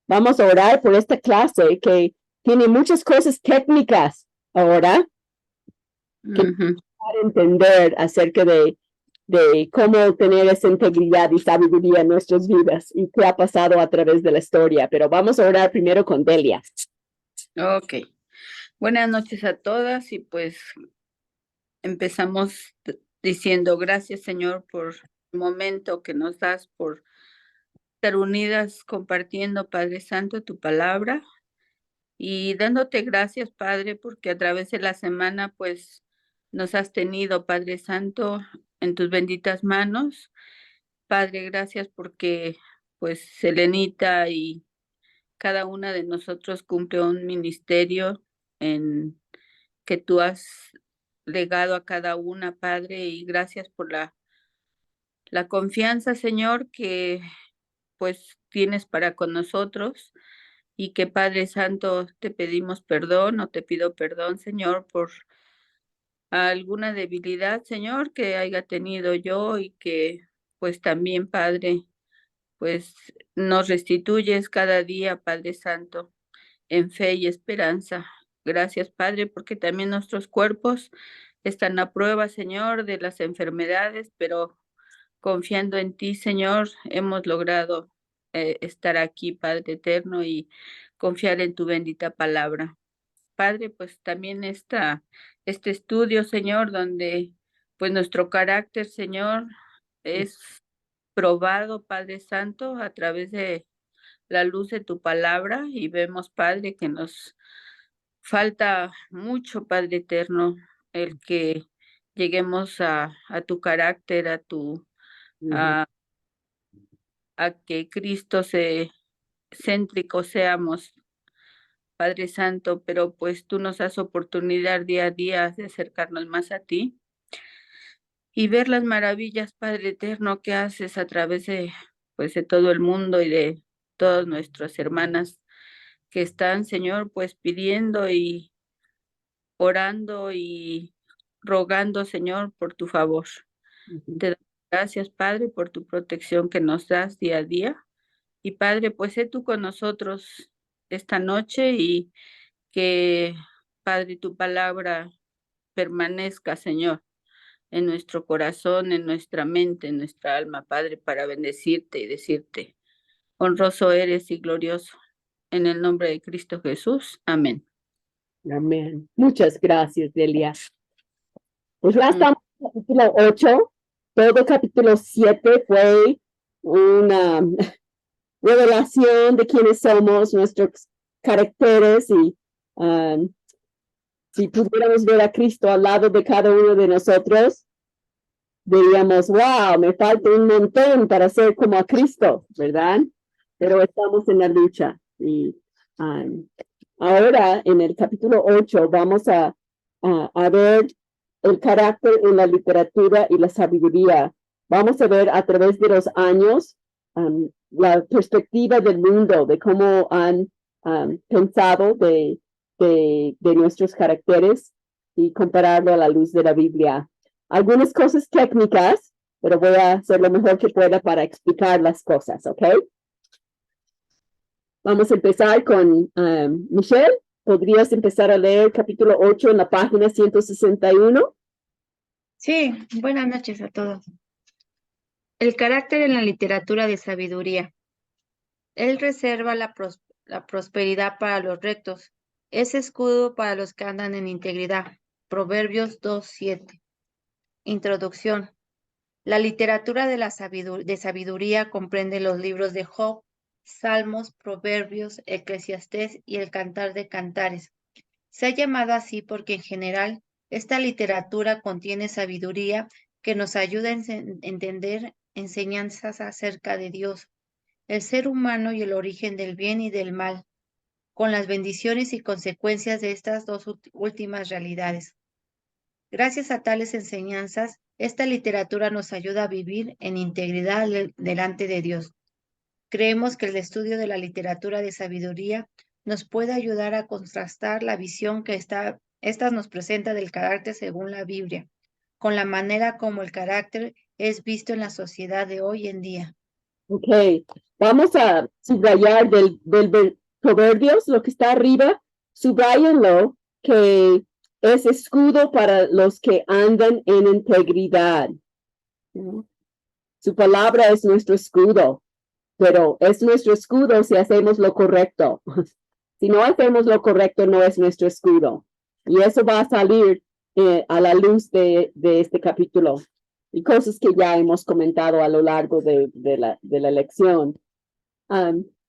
Vamos a orar por esta clase que tiene muchas cosas técnicas ahora que para entender acerca de cómo tener esa integridad y sabiduría en nuestras vidas y qué ha pasado a través de la historia. Pero vamos a orar primero con Delia. Ok. Buenas noches a todas y pues empezamos diciendo gracias, Señor, por el momento que nos das, por estar unidas compartiendo, Padre Santo, tu palabra y dándote gracias, Padre, porque a través de la semana pues nos has tenido, Padre Santo, en tus benditas manos. Padre, gracias porque pues Selenita y cada una de nosotros cumple un ministerio en que tú has legado a cada una, Padre, y gracias por la confianza, Señor, que pues tienes para con nosotros y que Padre Santo te pedimos perdón o te pido perdón, Señor, por alguna debilidad, Señor, que haya tenido yo y que pues también, Padre, pues nos restituyes cada día, Padre Santo, en fe y esperanza. Gracias, Padre, porque también nuestros cuerpos están a prueba, Señor, de las enfermedades, pero confiando en ti, Señor, hemos logrado estar aquí, Padre eterno, y confiar en tu bendita palabra. Padre, pues también este estudio, Señor, donde pues nuestro carácter, Señor, es probado, Padre Santo, a través de la luz de tu palabra y vemos, Padre, que nos falta mucho, Padre eterno, el que lleguemos a tu carácter, a, a que Cristo se céntrico seamos, Padre Santo, pero pues tú nos das oportunidad día a día de acercarnos más a ti y ver las maravillas, Padre eterno, que haces a través de pues de todo el mundo y de todas nuestras hermanas que están, Señor, pues pidiendo y orando y rogando, Señor, por tu favor. Te doy gracias, Padre, por tu protección que nos das día a día. Y Padre, pues sé tú con nosotros esta noche y que, Padre, tu palabra permanezca, Señor, en nuestro corazón, en nuestra mente, en nuestra alma, Padre, para bendecirte y decirte, honroso eres y glorioso. En el nombre de Cristo Jesús. Amén. Amén. Muchas gracias, Delia. Pues ya estamos en el capítulo 8. Todo capítulo 7 fue una revelación de quiénes somos, nuestros caracteres y si pudiéramos ver a Cristo al lado de cada uno de nosotros, diríamos, wow, me falta un montón para ser como a Cristo, ¿verdad? Pero estamos en la lucha. Y ahora, en el capítulo 8, vamos a ver el carácter en la literatura y la sabiduría. Vamos a ver a través de los años la perspectiva del mundo, de cómo han pensado de nuestros caracteres y compararlo a la luz de la Biblia. Algunas cosas técnicas, pero voy a hacer lo mejor que pueda para explicar las cosas, ¿ok? Vamos a empezar con Michelle. ¿Podrías empezar a leer capítulo 8 en la página 161? Sí, buenas noches a todos. El carácter en la literatura de sabiduría. Él reserva la prosperidad para los rectos. Es escudo para los que andan en integridad. Proverbios 2:7. Introducción. La literatura de sabiduría comprende los libros de Job, Salmos, Proverbios, Eclesiastés y el Cantar de Cantares. Se ha llamado así porque en general esta literatura contiene sabiduría que nos ayuda a entender enseñanzas acerca de Dios, el ser humano y el origen del bien y del mal, con las bendiciones y consecuencias de estas dos últimas realidades. Gracias a tales enseñanzas, esta literatura nos ayuda a vivir en integridad delante de Dios. Creemos que el estudio de la literatura de sabiduría nos puede ayudar a contrastar la visión que esta nos presenta del carácter según la Biblia, con la manera como el carácter es visto en la sociedad de hoy en día. Ok, Vamos a subrayar del Proverbios, lo que está arriba, subrayenlo, que es escudo para los que andan en integridad. Su palabra es nuestro escudo, pero es nuestro escudo si hacemos lo correcto. Si no hacemos lo correcto, no es nuestro escudo. Y eso va a salir a la luz de este capítulo y cosas que ya hemos comentado a lo largo de la lección.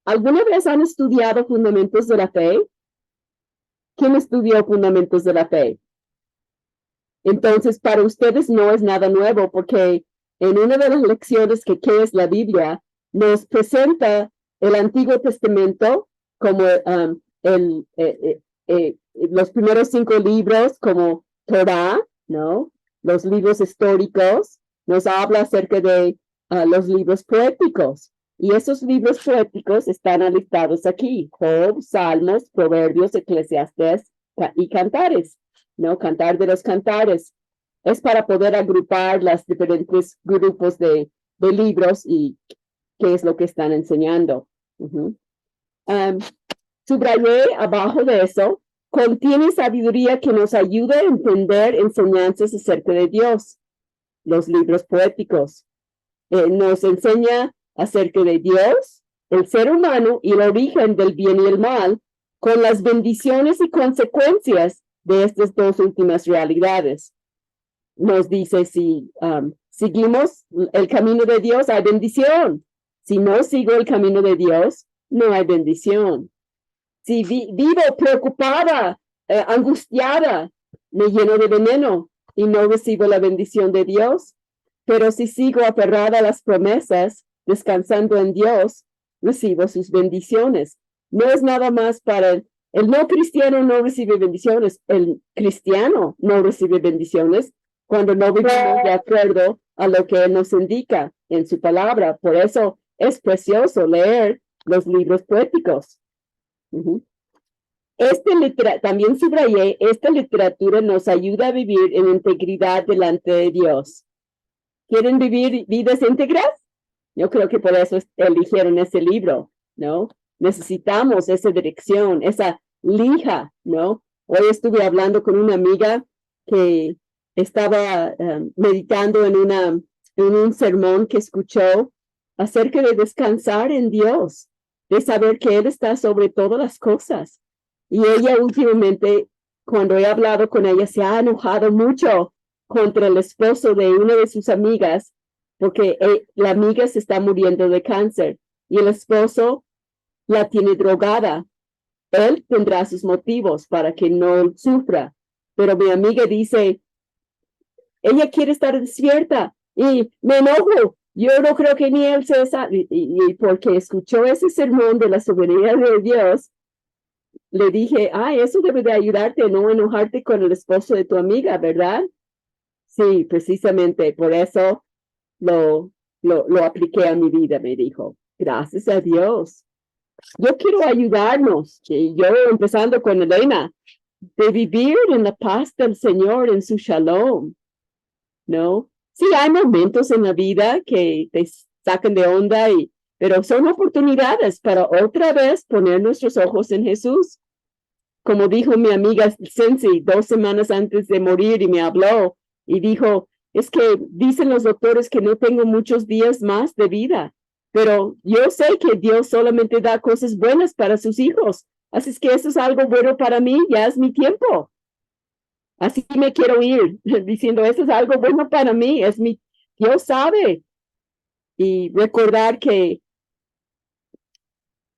¿Alguna vez han estudiado fundamentos de la fe? ¿Quién estudió fundamentos de la fe? Entonces, para ustedes no es nada nuevo, porque en una de las lecciones que ¿qué es la Biblia? Nos presenta el Antiguo Testamento como los primeros 5 libros como Torah, ¿no? Los libros históricos, nos habla acerca de los libros poéticos. Y esos libros poéticos están alistados aquí: Job, Salmos, Proverbios, Eclesiastés y Cantares, ¿no? Cantar de los Cantares. Es para poder agrupar los diferentes grupos de libros y qué es lo que están enseñando. Subrayé abajo de eso: contiene sabiduría que nos ayuda a entender enseñanzas acerca de Dios. Los libros poéticos nos enseña acerca de Dios, el ser humano y el origen del bien y el mal, con las bendiciones y consecuencias de estas dos últimas realidades. Nos dice si seguimos el camino de Dios, hay bendición. Si no sigo el camino de Dios, no hay bendición. Si vivo preocupada, angustiada, me lleno de veneno y no recibo la bendición de Dios. Pero si sigo aferrada a las promesas, descansando en Dios, recibo sus bendiciones. No es nada más para el no cristiano, no recibe bendiciones. El cristiano no recibe bendiciones cuando no vivimos de acuerdo a lo que Él nos indica en su palabra. Por eso es precioso leer los libros poéticos. También subrayé, esta literatura nos ayuda a vivir en integridad delante de Dios. ¿Quieren vivir vidas íntegras? Yo creo que por eso eligieron ese libro, ¿no? Necesitamos esa dirección, esa lija, ¿no? Hoy estuve hablando con una amiga que estaba meditando en un sermón que escuchó acerca de descansar en Dios, de saber que Él está sobre todas las cosas. Y ella últimamente, cuando he hablado con ella, se ha enojado mucho contra el esposo de una de sus amigas, porque la amiga se está muriendo de cáncer y el esposo la tiene drogada. Él tendrá sus motivos para que no sufra, pero mi amiga dice, ella quiere estar despierta y me enojo. Yo no creo que ni él se sabe. Y porque escuchó ese sermón de la soberanía de Dios, le dije, eso debe de ayudarte a no enojarte con el esposo de tu amiga, ¿verdad? Sí, precisamente por eso lo apliqué a mi vida, me dijo. Gracias a Dios. Yo quiero ayudarnos, y yo empezando con Elena, de vivir en la paz del Señor, en su shalom, ¿no? Sí, hay momentos en la vida que te sacan de onda, pero son oportunidades para otra vez poner nuestros ojos en Jesús. Como dijo mi amiga Cincy 2 semanas antes de morir y me habló y dijo, es que dicen los doctores que no tengo muchos días más de vida, pero yo sé que Dios solamente da cosas buenas para sus hijos. Así es que eso es algo bueno para mí, ya es mi tiempo. Así me quiero ir, diciendo, eso es algo bueno para mí, Dios sabe. Y recordar que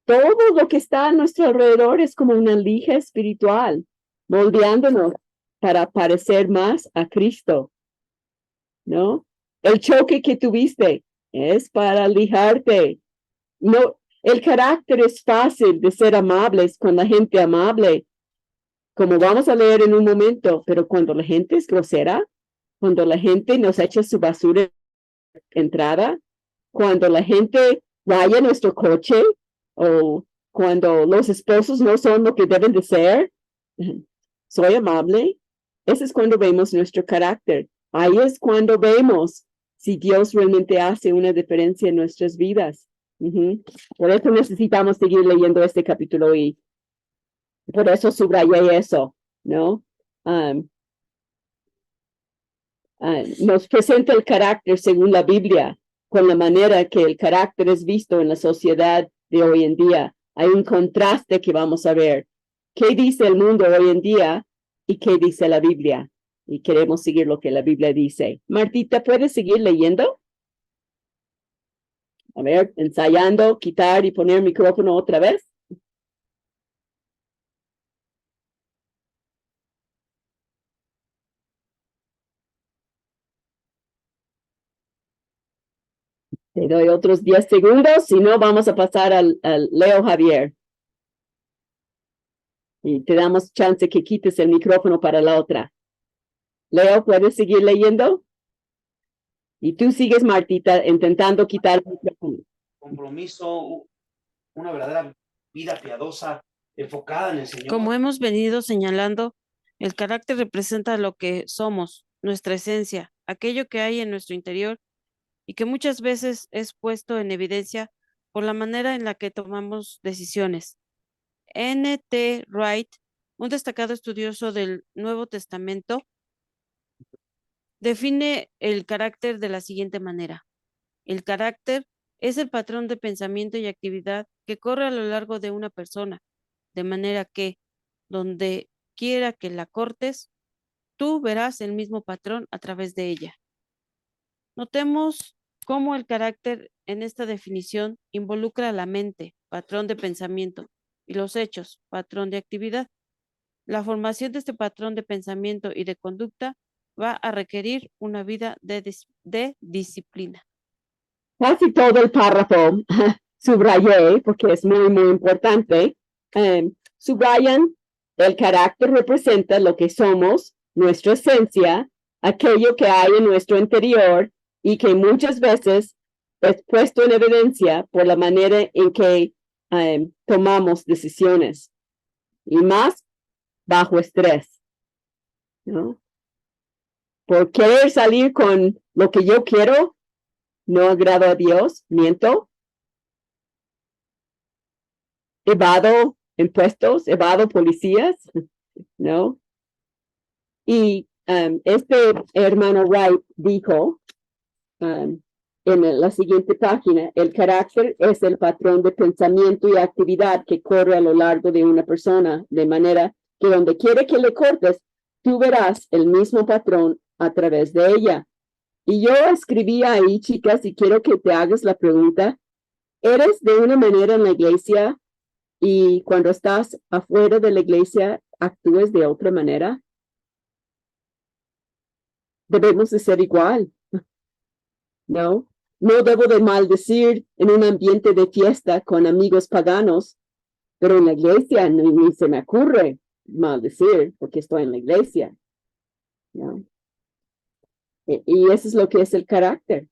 todo lo que está a nuestro alrededor es como una lija espiritual, moldeándonos para parecer más a Cristo, ¿no? El choque que tuviste es para lijarte. No, el carácter es fácil de ser amables con la gente amable, como vamos a leer en un momento, pero cuando la gente es grosera, cuando la gente nos echa su basura entrada, cuando la gente raya nuestro coche, o cuando los esposos no son lo que deben de ser, soy amable. Ese es cuando vemos nuestro carácter. Ahí es cuando vemos si Dios realmente hace una diferencia en nuestras vidas. Ujú. Por eso necesitamos seguir leyendo este capítulo y por eso subrayé eso, ¿no? Um, nos presenta el carácter según la Biblia, con la manera que el carácter es visto en la sociedad de hoy en día. Hay un contraste que vamos a ver. ¿Qué dice el mundo hoy en día y qué dice la Biblia? Y queremos seguir lo que la Biblia dice. Martita, ¿puedes seguir leyendo? A ver, ensayando, quitar y poner el micrófono otra vez. Te doy otros 10 segundos, si no, vamos a pasar al Leo Javier. Y te damos chance que quites el micrófono para la otra. Leo, ¿puedes seguir leyendo? Y tú sigues, Martita, intentando quitar el micrófono. Compromiso, una verdadera vida piadosa, enfocada en el Señor. Como hemos venido señalando, el carácter representa lo que somos, nuestra esencia, aquello que hay en nuestro interior y que muchas veces es puesto en evidencia por la manera en la que tomamos decisiones. N.T. Wright, un destacado estudioso del Nuevo Testamento, define el carácter de la siguiente manera. El carácter es el patrón de pensamiento y actividad que corre a lo largo de una persona, de manera que, donde quiera que la cortes, tú verás el mismo patrón a través de ella. Notemos cómo el carácter en esta definición involucra la mente, patrón de pensamiento, y los hechos, patrón de actividad. La formación de este patrón de pensamiento y de conducta va a requerir una vida de disciplina. Casi todo el párrafo subrayé porque es muy, muy importante. Subrayan, el carácter representa lo que somos, nuestra esencia, aquello que hay en nuestro interior y que muchas veces es puesto en evidencia por la manera en que tomamos decisiones y más bajo estrés, ¿no? Por querer salir con lo que yo quiero, no agrado a Dios, miento, evado impuestos, evado policías, ¿no? Y este hermano Wright dijo en la siguiente página, el carácter es el patrón de pensamiento y actividad que corre a lo largo de una persona, de manera que donde quiere que le cortes, tú verás el mismo patrón a través de ella. Y yo escribí ahí, chicas, y quiero que te hagas la pregunta, ¿eres de una manera en la iglesia y cuando estás afuera de la iglesia actúes de otra manera? Debemos de ser igual, ¿no? No debo de maldecir en un ambiente de fiesta con amigos paganos, pero en la iglesia ni se me ocurre maldecir porque estoy en la iglesia, ¿no? Y eso es lo que es el carácter.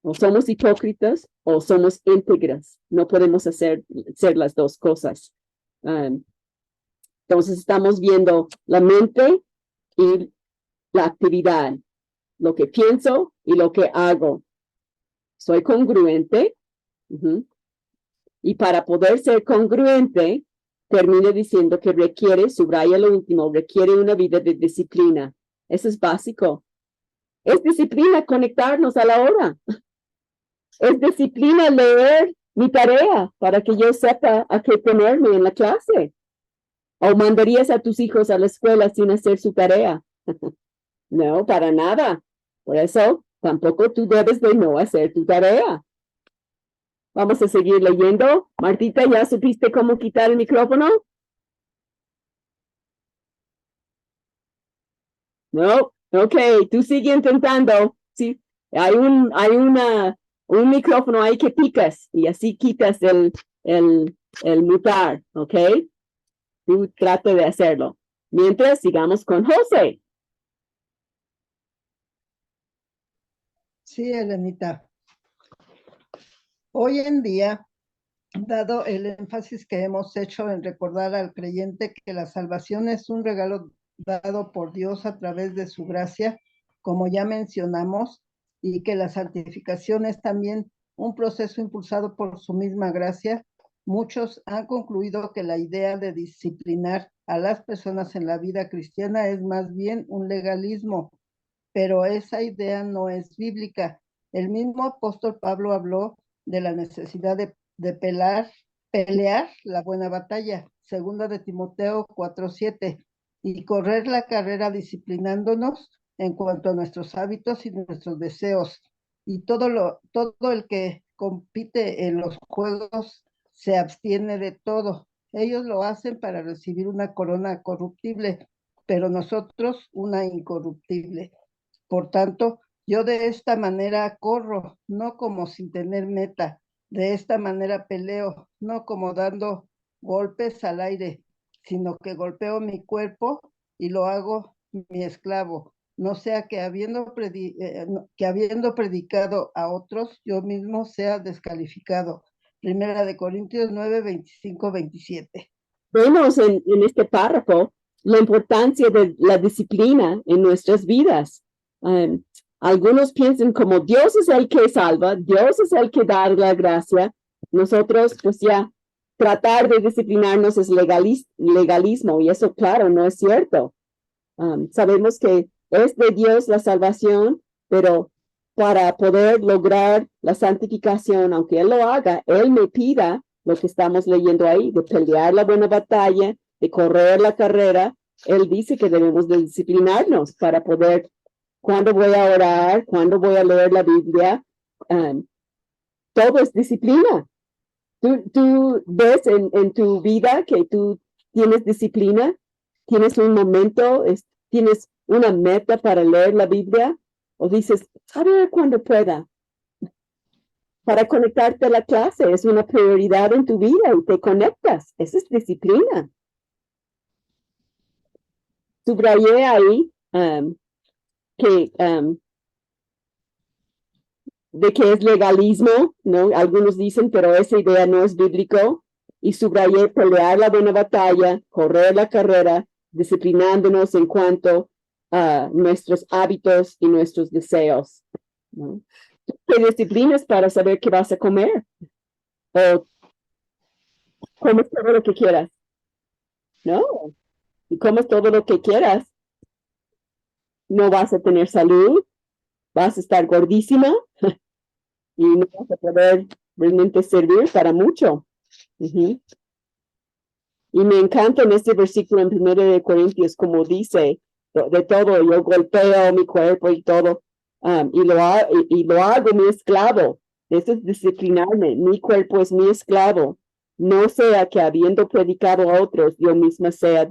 O somos hipócritas o somos íntegras. No podemos ser las dos cosas. Entonces estamos viendo la mente y la actividad, lo que pienso y lo que hago. Soy congruente. Y para poder ser congruente, termino diciendo que requiere, subraya lo último, requiere una vida de disciplina. Eso es básico. Es disciplina conectarnos a la hora. Es disciplina leer mi tarea para que yo sepa a qué ponerme en la clase. ¿O mandarías a tus hijos a la escuela sin hacer su tarea? No, para nada. Por eso, tampoco tú debes de no hacer tu tarea. Vamos a seguir leyendo. Martita, ¿ya supiste cómo quitar el micrófono? No, ok, tú sigue intentando. Sí, hay un micrófono ahí que picas y así quitas el mutar, ok. Tú trata de hacerlo. Mientras sigamos con José. Sí, Elenita. Hoy en día, dado el énfasis que hemos hecho en recordar al creyente que la salvación es un regalo dado por Dios a través de su gracia, como ya mencionamos, y que la santificación es también un proceso impulsado por su misma gracia, muchos han concluido que la idea de disciplinar a las personas en la vida cristiana es más bien un legalismo, pero esa idea no es bíblica. El mismo apóstol Pablo habló de la necesidad de pelear la buena batalla, segunda de Timoteo 4:7, y correr la carrera disciplinándonos en cuanto a nuestros hábitos y nuestros deseos. Y todo el que compite en los juegos se abstiene de todo. Ellos lo hacen para recibir una corona corruptible, pero nosotros una incorruptible. Por tanto, yo de esta manera corro, no como sin tener meta. De esta manera peleo, no como dando golpes al aire, sino que golpeo mi cuerpo y lo hago mi esclavo. No sea que habiendo predicado a otros, yo mismo sea descalificado. Primera de Corintios 9, 25, 27. Vemos en este párrafo la importancia de la disciplina en nuestras vidas. Algunos piensan como Dios es el que salva, Dios es el que da la gracia. Nosotros, pues ya, tratar de disciplinarnos es legalismo, y eso, claro, no es cierto. Sabemos que es de Dios la salvación, pero para poder lograr la santificación, aunque Él lo haga, Él me pida lo que estamos leyendo ahí, de pelear la buena batalla, de correr la carrera. Él dice que debemos de disciplinarnos para poder, cuándo voy a orar, cuándo voy a leer la Biblia. Todo es disciplina. ¿Tú ves en tu vida que tú tienes disciplina? ¿Tienes un momento, tienes una meta para leer la Biblia? ¿O dices, a ver cuando pueda? Para conectarte a la clase es una prioridad en tu vida y te conectas. Esa es disciplina. Subrayé ahí que de que es legalismo, ¿no? Algunos dicen, pero esa idea no es bíblico. Y subrayé pelear la buena batalla, correr la carrera, disciplinándonos en cuanto a nuestros hábitos y nuestros deseos, ¿no? Te disciplinas para saber qué vas a comer, o comes todo lo que quieras, ¿no? Si comes todo lo que quieras, no vas a tener salud, vas a estar gordísima y no vas a poder realmente servir para mucho. Y me encanta en este versículo en 1 de Corintios, como dice, de todo, yo golpeo mi cuerpo y todo, y lo hago mi esclavo. Eso es disciplinarme. Mi cuerpo es mi esclavo. No sea que habiendo predicado a otros, yo misma sea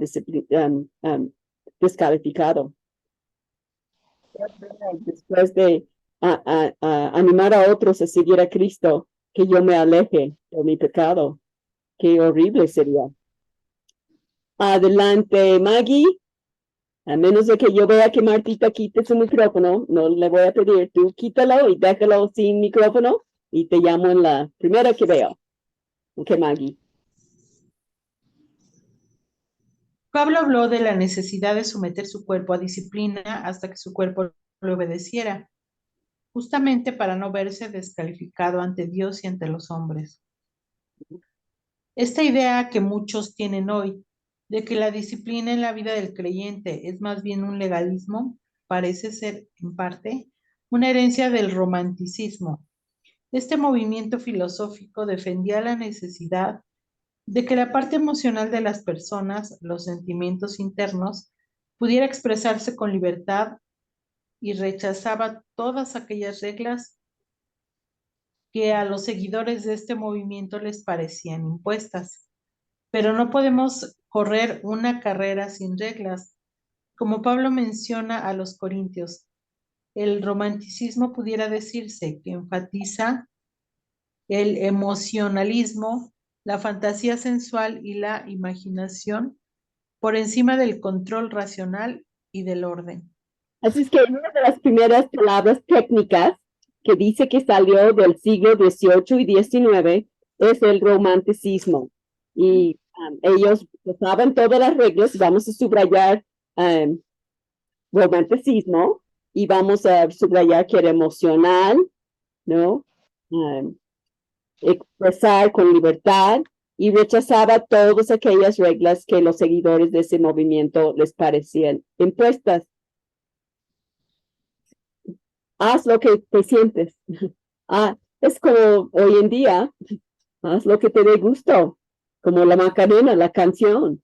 descalificado. Después de animar a otros a seguir a Cristo, que yo me aleje de mi pecado. Qué horrible sería. Adelante, Maggie. A menos de que yo vea que Martita quite su micrófono, no le voy a pedir. Tú quítalo y déjalo sin micrófono y te llamo en la primera que veo. Ok, Maggie. Pablo habló de la necesidad de someter su cuerpo a disciplina hasta que su cuerpo le obedeciera, justamente para no verse descalificado ante Dios y ante los hombres. Esta idea que muchos tienen hoy, de que la disciplina en la vida del creyente es más bien un legalismo, parece ser, en parte, una herencia del romanticismo. Este movimiento filosófico defendía la necesidad de que la parte emocional de las personas, los sentimientos internos, pudiera expresarse con libertad y rechazaba todas aquellas reglas que a los seguidores de este movimiento les parecían impuestas. Pero no podemos correr una carrera sin reglas. Como Pablo menciona a los corintios, el romanticismo pudiera decirse que enfatiza el emocionalismo, la fantasía sensual y la imaginación por encima del control racional y del orden. Así es que una de las primeras palabras técnicas que dice que salió del siglo XVIII y XIX es el romanticismo. Y ellos usaban todas las reglas. Vamos a subrayar romanticismo y vamos a subrayar que era emocional, ¿no? expresar con libertad y rechazaba todas aquellas reglas que los seguidores de ese movimiento les parecían impuestas. Haz lo que te sientes. Es como hoy en día, haz lo que te dé gusto, como la Macarena, la canción.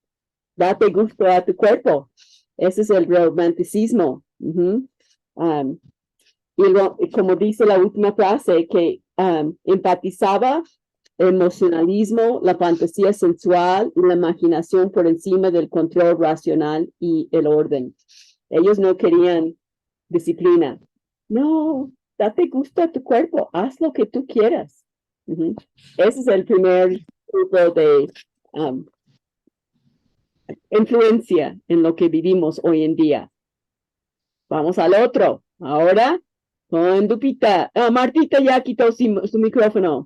Date gusto a tu cuerpo. Ese es el romanticismo. Y como dice la última frase, que empatizaba el emocionalismo, la fantasía sensual y la imaginación por encima del control racional y el orden. Ellos no querían disciplina. No, date gusto a tu cuerpo, haz lo que tú quieras. Ese es el primer grupo de influencia en lo que vivimos hoy en día. Vamos al otro. Ahora, con Lupita. Martita ya quitó su micrófono.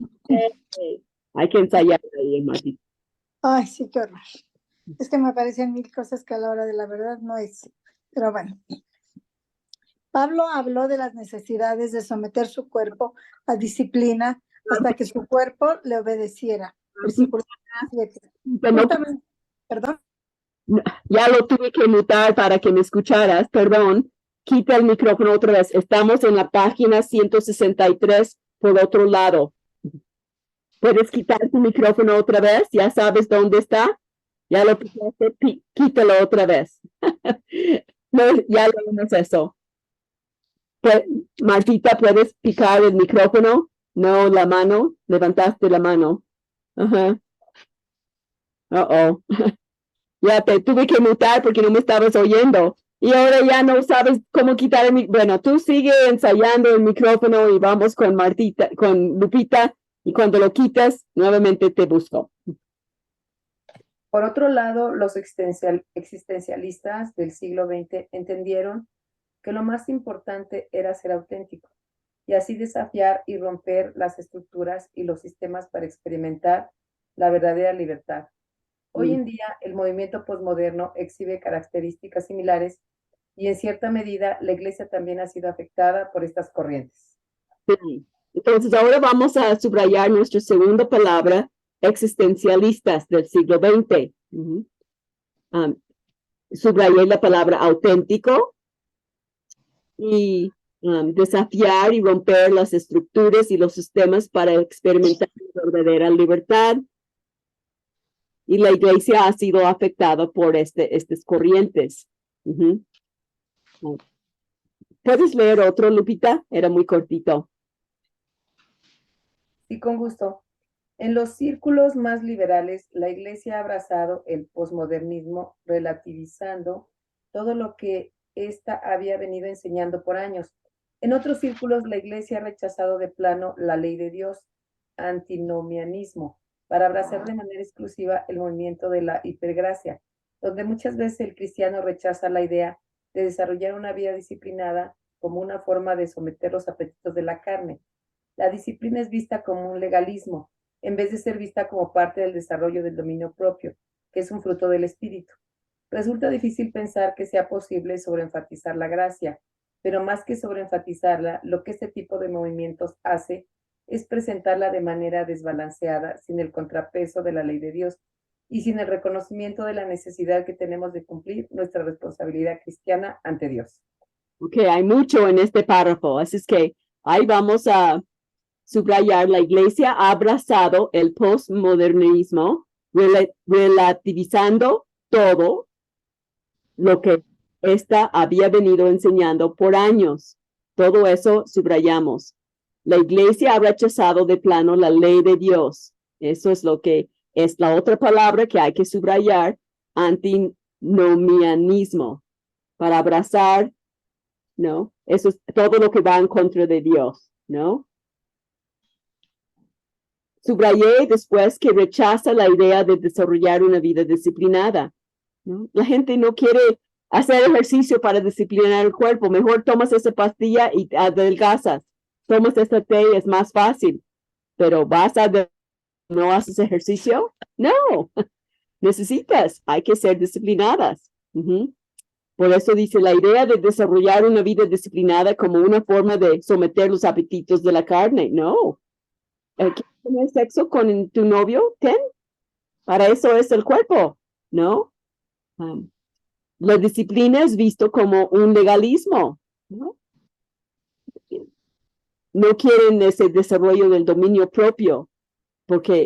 Hay que ensayar ahí, Martita. Ay, sí, qué horror. Es que me parecen mil cosas que a la hora de la verdad no es. Pero bueno. Pablo habló de las necesidades de someter su cuerpo a disciplina hasta que su cuerpo le obedeciera. Versículo 7. Perdón. Ya lo tuve que mutar para que me escucharas, perdón. Quita el micrófono otra vez. Estamos en la página 163 por otro lado. ¿Puedes quitar tu micrófono otra vez? ¿Ya sabes dónde está? Ya lo quitaste, quítalo otra vez. No, ya leímos eso. Martita, ¿puedes picar el micrófono? No, la mano. Levantaste la mano. Ajá. Ya te tuve que mutar porque no me estabas oyendo. Y ahora ya no sabes cómo quitar el micrófono. Bueno, tú sigue ensayando el micrófono y vamos con Martita, con Lupita. Y cuando lo quitas, nuevamente te busco. Por otro lado, los existencialistas del siglo XX entendieron que lo más importante era ser auténtico y así desafiar y romper las estructuras y los sistemas para experimentar la verdadera libertad. Hoy en día, el movimiento posmoderno exhibe características similares y en cierta medida la Iglesia también ha sido afectada por estas corrientes. Sí. Entonces, ahora vamos a subrayar nuestra segunda palabra, existencialistas del siglo XX. Subrayé la palabra auténtico y desafiar y romper las estructuras y los sistemas para experimentar la verdadera libertad. Y la Iglesia ha sido afectada por estas corrientes. ¿Puedes leer otro, Lupita? Era muy cortito. Sí, con gusto. En los círculos más liberales, la Iglesia ha abrazado el posmodernismo, relativizando todo lo que ésta había venido enseñando por años. En otros círculos, la Iglesia ha rechazado de plano la ley de Dios, antinomianismo, para abrazar de manera exclusiva el movimiento de la hipergracia, donde muchas veces el cristiano rechaza la idea de desarrollar una vida disciplinada como una forma de someter los apetitos de la carne. La disciplina es vista como un legalismo, en vez de ser vista como parte del desarrollo del dominio propio, que es un fruto del espíritu. Resulta difícil pensar que sea posible sobreenfatizar la gracia, pero más que sobreenfatizarla, lo que este tipo de movimientos hace es presentarla de manera desbalanceada, sin el contrapeso de la ley de Dios y sin el reconocimiento de la necesidad que tenemos de cumplir nuestra responsabilidad cristiana ante Dios. Ok, hay mucho en este párrafo, así es que ahí vamos a subrayar. La Iglesia ha abrazado el postmodernismo, relativizando todo lo que ésta había venido enseñando por años. Todo eso subrayamos. La Iglesia ha rechazado de plano la ley de Dios. Eso es lo que es la otra palabra que hay que subrayar, antinomianismo, para abrazar, ¿no? Eso es todo lo que va en contra de Dios, ¿no? Subrayé después que rechaza la idea de desarrollar una vida disciplinada, ¿no? La gente no quiere hacer ejercicio para disciplinar el cuerpo. Mejor tomas esa pastilla y adelgazas. Tomas esta té y es más fácil. Pero ¿no haces ejercicio? No. Necesitas. Hay que ser disciplinadas. Por eso dice la idea de desarrollar una vida disciplinada como una forma de someter los apetitos de la carne. No. ¿quieres tener sexo con tu novio? Ten. Para eso es el cuerpo, ¿no? La disciplina es visto como un legalismo, ¿no? No quieren ese desarrollo del dominio propio,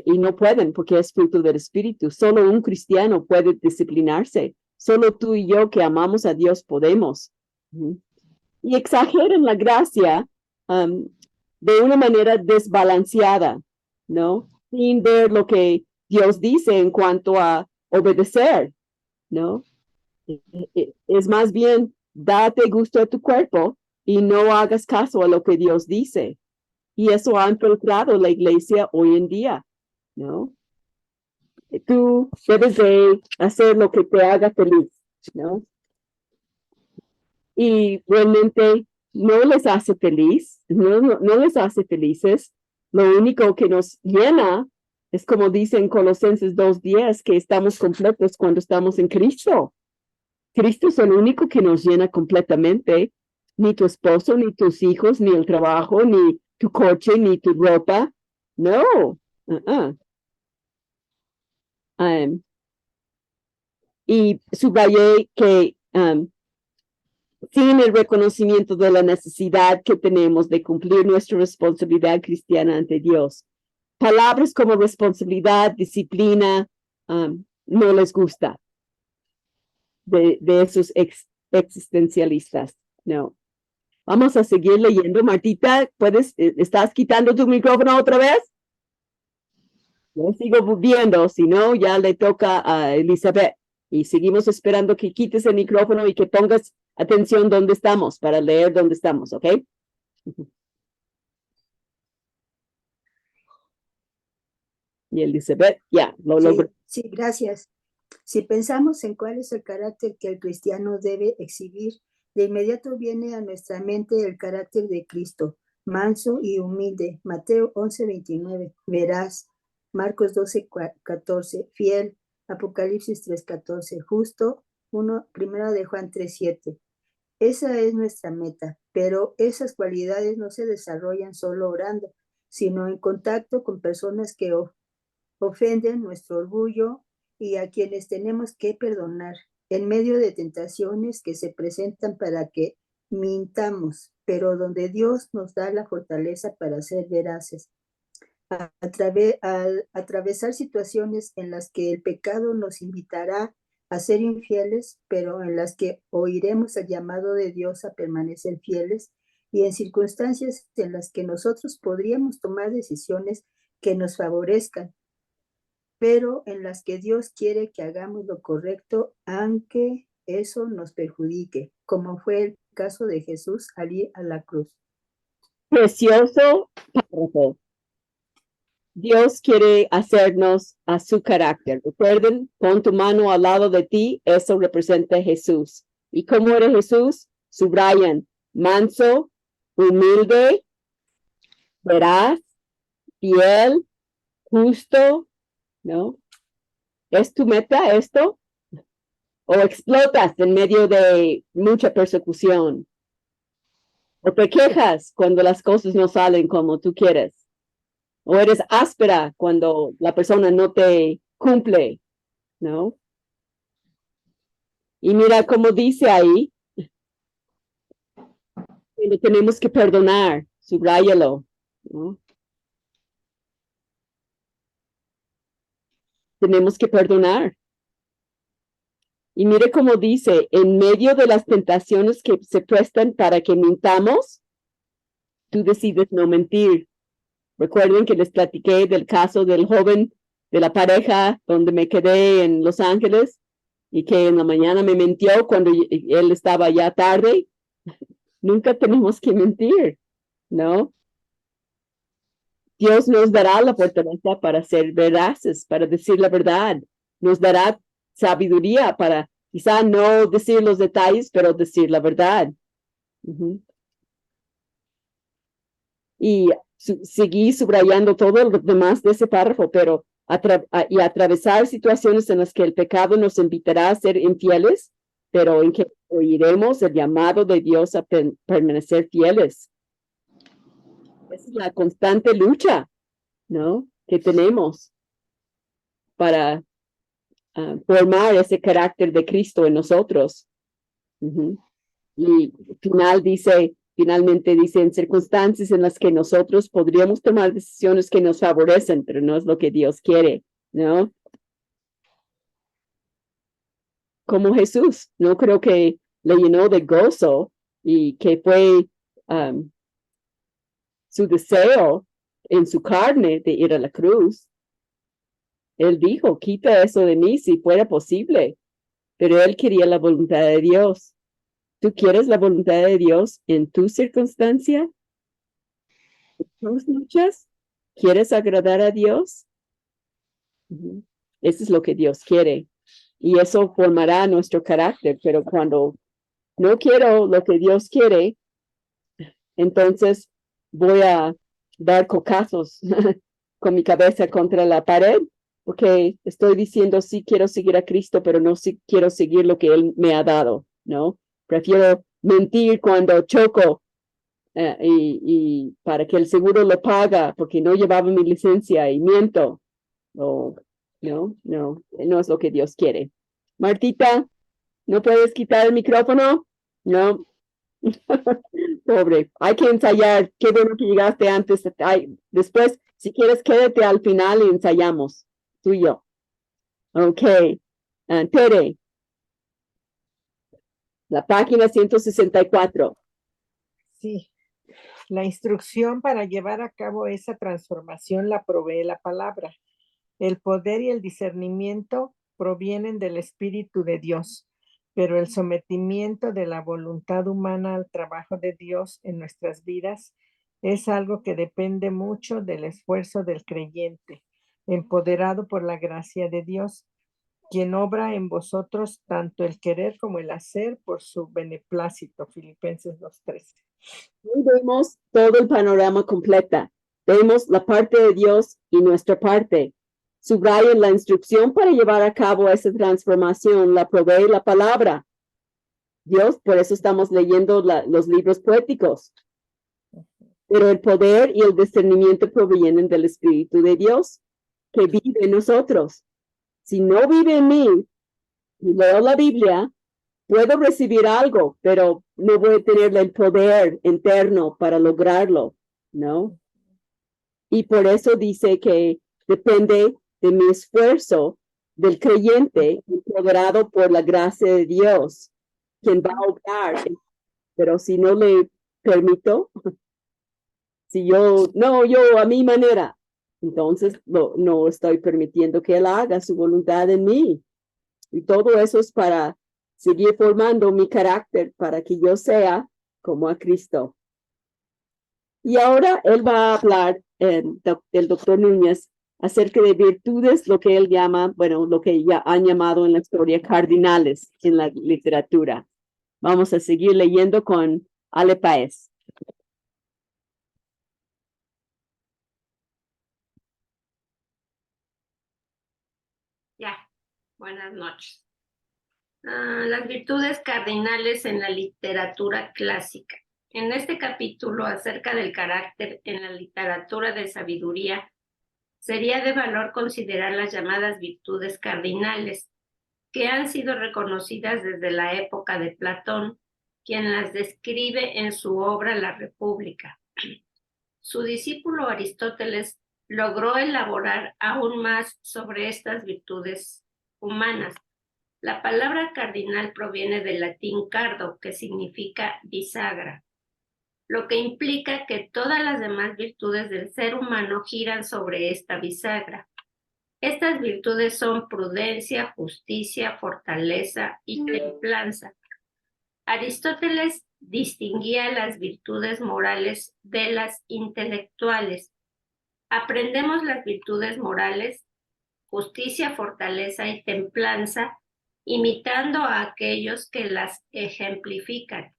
y no pueden, porque es fruto del Espíritu. Solo un cristiano puede disciplinarse. Solo tú y yo que amamos a Dios podemos. Y exageran la gracia de una manera desbalanceada, ¿no? Sin ver lo que Dios dice en cuanto a obedecer, ¿no? Es más bien, date gusto a tu cuerpo y no hagas caso a lo que Dios dice. Y eso ha infiltrado la iglesia hoy en día, ¿no? Tú debes de hacer lo que te haga feliz, ¿no? Y realmente no les hace feliz, no les hace felices. Lo único que nos llena es como dice en Colosenses 2:10, que estamos completos cuando estamos en Cristo. Cristo es el único que nos llena completamente. Ni tu esposo, ni tus hijos, ni el trabajo, ni tu coche, ni tu ropa. No. Y subrayé que sin el reconocimiento de la necesidad que tenemos de cumplir nuestra responsabilidad cristiana ante Dios, palabras como responsabilidad, disciplina, no les gusta de esos existencialistas. No. Vamos a seguir leyendo. Martita, ¿estás quitando tu micrófono otra vez? Yo sigo viendo, si no, ya le toca a Elizabeth. Y seguimos esperando que quites el micrófono y que pongas atención donde estamos, para leer dónde estamos, ¿ok? Y Elizabeth, ya, lo logró. Sí, gracias. Si pensamos en cuál es el carácter que el cristiano debe exhibir, de inmediato viene a nuestra mente el carácter de Cristo, manso y humilde. Mateo 11:29, veraz. Marcos 12:14, fiel. Apocalipsis 3:14, justo. Primera de Juan 3:7. Esa es nuestra meta, pero esas cualidades no se desarrollan solo orando, sino en contacto con personas que ofenden nuestro orgullo y a quienes tenemos que perdonar en medio de tentaciones que se presentan para que mintamos, pero donde Dios nos da la fortaleza para ser veraces. Al atravesar situaciones en las que el pecado nos invitará a ser infieles, pero en las que oiremos el llamado de Dios a permanecer fieles, y en circunstancias en las que nosotros podríamos tomar decisiones que nos favorezcan, pero en las que Dios quiere que hagamos lo correcto, aunque eso nos perjudique, como fue el caso de Jesús al ir a la cruz. Precioso párrafo. Dios quiere hacernos a su carácter. Recuerden, pon tu mano al lado de ti, eso representa a Jesús. ¿Y cómo era Jesús? Subrayan, manso, humilde, veraz, fiel, justo, ¿no? ¿Es tu meta esto? ¿O explotas en medio de mucha persecución? ¿O te quejas cuando las cosas no salen como tú quieres? ¿O eres áspera cuando la persona no te cumple? ¿No? Y mira cómo dice ahí, que tenemos que perdonar, subráyalo, ¿no? Tenemos que perdonar. Y mire cómo dice, en medio de las tentaciones que se prestan para que mintamos, tú decides no mentir. Recuerden que les platiqué del caso del joven de la pareja donde me quedé en Los Ángeles y que en la mañana me mintió cuando él estaba ya tarde. Nunca tenemos que mentir, ¿no? Dios nos dará la fortaleza para ser veraces, para decir la verdad. Nos dará sabiduría para quizá no decir los detalles, pero decir la verdad. Y seguí subrayando todo lo demás de ese párrafo, pero atravesar situaciones en las que el pecado nos invitará a ser infieles, pero en que oiremos el llamado de Dios a permanecer fieles. Esa es la constante lucha, ¿no? Que tenemos para formar ese carácter de Cristo en nosotros. Ujú. Y finalmente dice, en circunstancias en las que nosotros podríamos tomar decisiones que nos favorecen, pero no es lo que Dios quiere, ¿no? Como Jesús, no creo que le llenó de gozo y que fue su deseo en su carne de ir a la cruz. Él dijo, quita eso de mí si fuera posible, pero él quería la voluntad de Dios. ¿Tú quieres la voluntad de Dios en tu circunstancia? ¿Tus luchas? ¿Quieres agradar a Dios? Ujú. Eso es lo que Dios quiere. Y eso formará nuestro carácter, pero cuando no quiero lo que Dios quiere, entonces voy a dar cocazos con mi cabeza contra la pared, porque estoy diciendo sí quiero seguir a Cristo, pero no sí quiero seguir lo que Él me ha dado, ¿no? Prefiero mentir cuando choco y para que el seguro lo paga, porque no llevaba mi licencia y miento. No es lo que Dios quiere. Martita, ¿no puedes quitar el micrófono? No. Pobre, hay que ensayar. Qué bueno que llegaste antes. Después, si quieres, quédate al final y ensayamos, tú y yo. Ok. Tere, la página 164. Sí, la instrucción para llevar a cabo esa transformación la provee la palabra. El poder y el discernimiento provienen del Espíritu de Dios, pero el sometimiento de la voluntad humana al trabajo de Dios en nuestras vidas es algo que depende mucho del esfuerzo del creyente, empoderado por la gracia de Dios, quien obra en vosotros tanto el querer como el hacer por su beneplácito. Filipenses 2:13. Hoy vemos todo el panorama completa. Vemos la parte de Dios y nuestra parte. Subrayen la instrucción para llevar a cabo esa transformación, la provee la palabra. Dios, por eso estamos leyendo los libros poéticos. Pero el poder y el discernimiento provienen del Espíritu de Dios que vive en nosotros. Si no vive en mí y leo la Biblia, puedo recibir algo, pero no voy a tener el poder interno para lograrlo, ¿no? Y por eso dice que depende de mi esfuerzo del creyente, empoderado por la gracia de Dios, quien va a obrar. Pero si no le permito, si yo a mi manera, entonces no estoy permitiendo que Él haga su voluntad en mí. Y todo eso es para seguir formando mi carácter, para que yo sea como a Cristo. Y ahora él va a hablar, el doctor Núñez, acerca de virtudes, lo que él llama, bueno, lo que ya han llamado en la historia cardinales en la literatura. Vamos a seguir leyendo con Ale Páez. Ya, buenas noches. Las virtudes cardinales en la literatura clásica. En este capítulo acerca del carácter en la literatura de sabiduría, sería de valor considerar las llamadas virtudes cardinales, que han sido reconocidas desde la época de Platón, quien las describe en su obra La República. Su discípulo Aristóteles logró elaborar aún más sobre estas virtudes humanas. La palabra cardinal proviene del latín cardo, que significa bisagra, lo que implica que todas las demás virtudes del ser humano giran sobre esta bisagra. Estas virtudes son prudencia, justicia, fortaleza y templanza. Aristóteles distinguía las virtudes morales de las intelectuales. Aprendemos las virtudes morales, justicia, fortaleza y templanza, imitando a aquellos que las ejemplifican.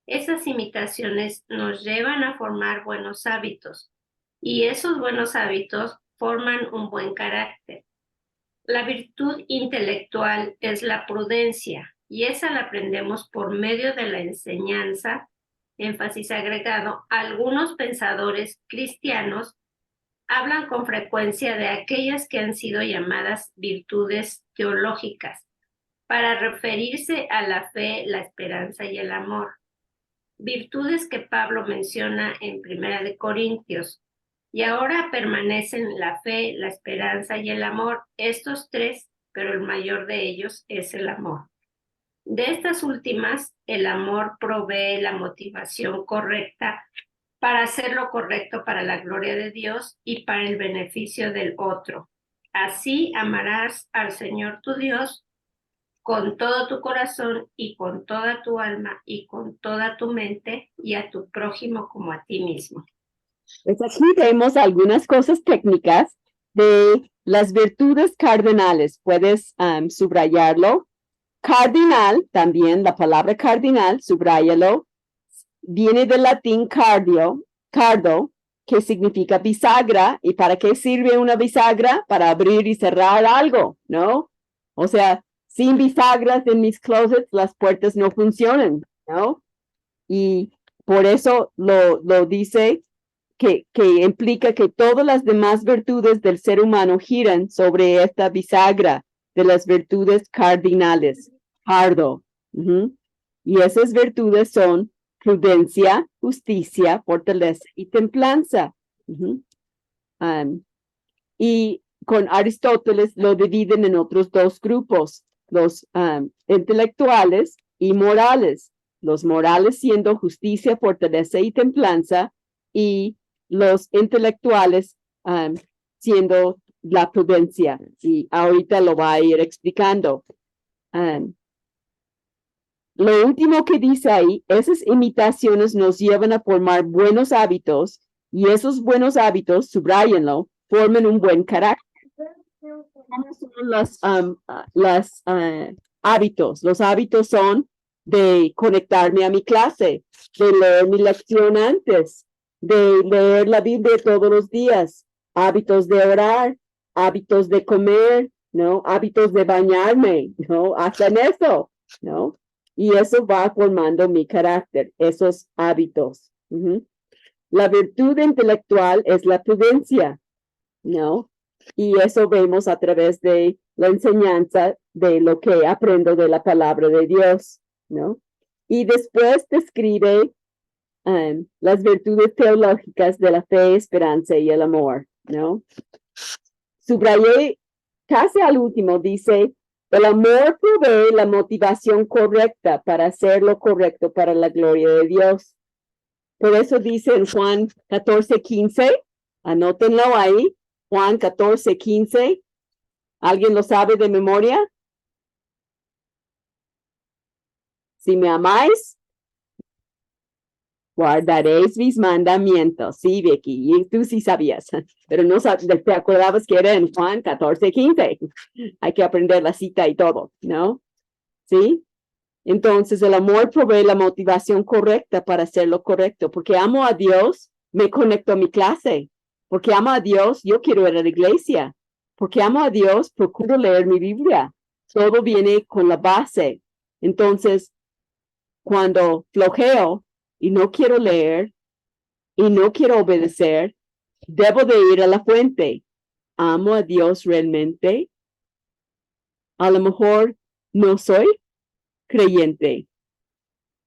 Esas imitaciones nos llevan a formar buenos hábitos, y esos buenos hábitos forman un buen carácter. La virtud intelectual es la prudencia, y esa la aprendemos por medio de la enseñanza, énfasis agregado, algunos pensadores cristianos hablan con frecuencia de aquellas que han sido llamadas virtudes teológicas, para referirse a la fe, la esperanza y el amor. Virtudes que Pablo menciona en 1 de Corintios, y ahora permanecen la fe, la esperanza y el amor, estos tres, pero el mayor de ellos es el amor. De estas últimas, el amor provee la motivación correcta para hacer lo correcto para la gloria de Dios y para el beneficio del otro. Así amarás al Señor tu Dios con todo tu corazón y con toda tu alma y con toda tu mente, y a tu prójimo como a ti mismo. Pues aquí vemos algunas cosas técnicas de las virtudes cardinales. Puedes subrayarlo. Cardinal, también la palabra cardinal, subráyalo, viene del latín cardo, que significa bisagra. ¿Y para qué sirve una bisagra? Para abrir y cerrar algo, ¿no? O sea, sin bisagras en mis closets, las puertas no funcionan, ¿no? Y por eso lo dice que implica que todas las demás virtudes del ser humano giran sobre esta bisagra de las virtudes cardinales, cardo. Y esas virtudes son prudencia, justicia, fortaleza y templanza. Y con Aristóteles lo dividen en otros dos grupos, los intelectuales y morales. Los morales siendo justicia, fortaleza y templanza, y los intelectuales siendo la prudencia. Y ahorita lo va a ir explicando. Lo último que dice ahí, esas imitaciones nos llevan a formar buenos hábitos, y esos buenos hábitos, subráyenlo, forman un buen carácter. ¿Cuáles son los hábitos? Los hábitos son de conectarme a mi clase, de leer mi lección antes, de leer la Biblia todos los días, hábitos de orar, hábitos de comer, ¿no? Hábitos de bañarme, ¿no? Hacen eso, ¿no? Y eso va formando mi carácter, esos hábitos. La virtud intelectual es la prudencia, ¿no? Y eso vemos a través de la enseñanza de lo que aprendo de la palabra de Dios, ¿no? Y después describe las virtudes teológicas de la fe, esperanza y el amor, ¿no? Subrayé casi al último, dice, el amor provee la motivación correcta para hacer lo correcto para la gloria de Dios. Por eso dice en Juan 14:15, anótenlo ahí, Juan 14:15. ¿Alguien lo sabe de memoria? Si me amáis, guardaréis mis mandamientos. Sí, Vicky, y tú sí sabías, pero no te acordabas que era en Juan 14:15. Hay que aprender la cita y todo, ¿no? ¿Sí? Entonces, el amor provee la motivación correcta para hacer lo correcto. Porque amo a Dios, me conecto a mi clase. Porque amo a Dios, yo quiero ir a la iglesia. Porque amo a Dios, procuro leer mi Biblia. Todo viene con la base. Entonces, cuando flojeo y no quiero leer y no quiero obedecer, debo de ir a la fuente. ¿Amo a Dios realmente? A lo mejor no soy creyente.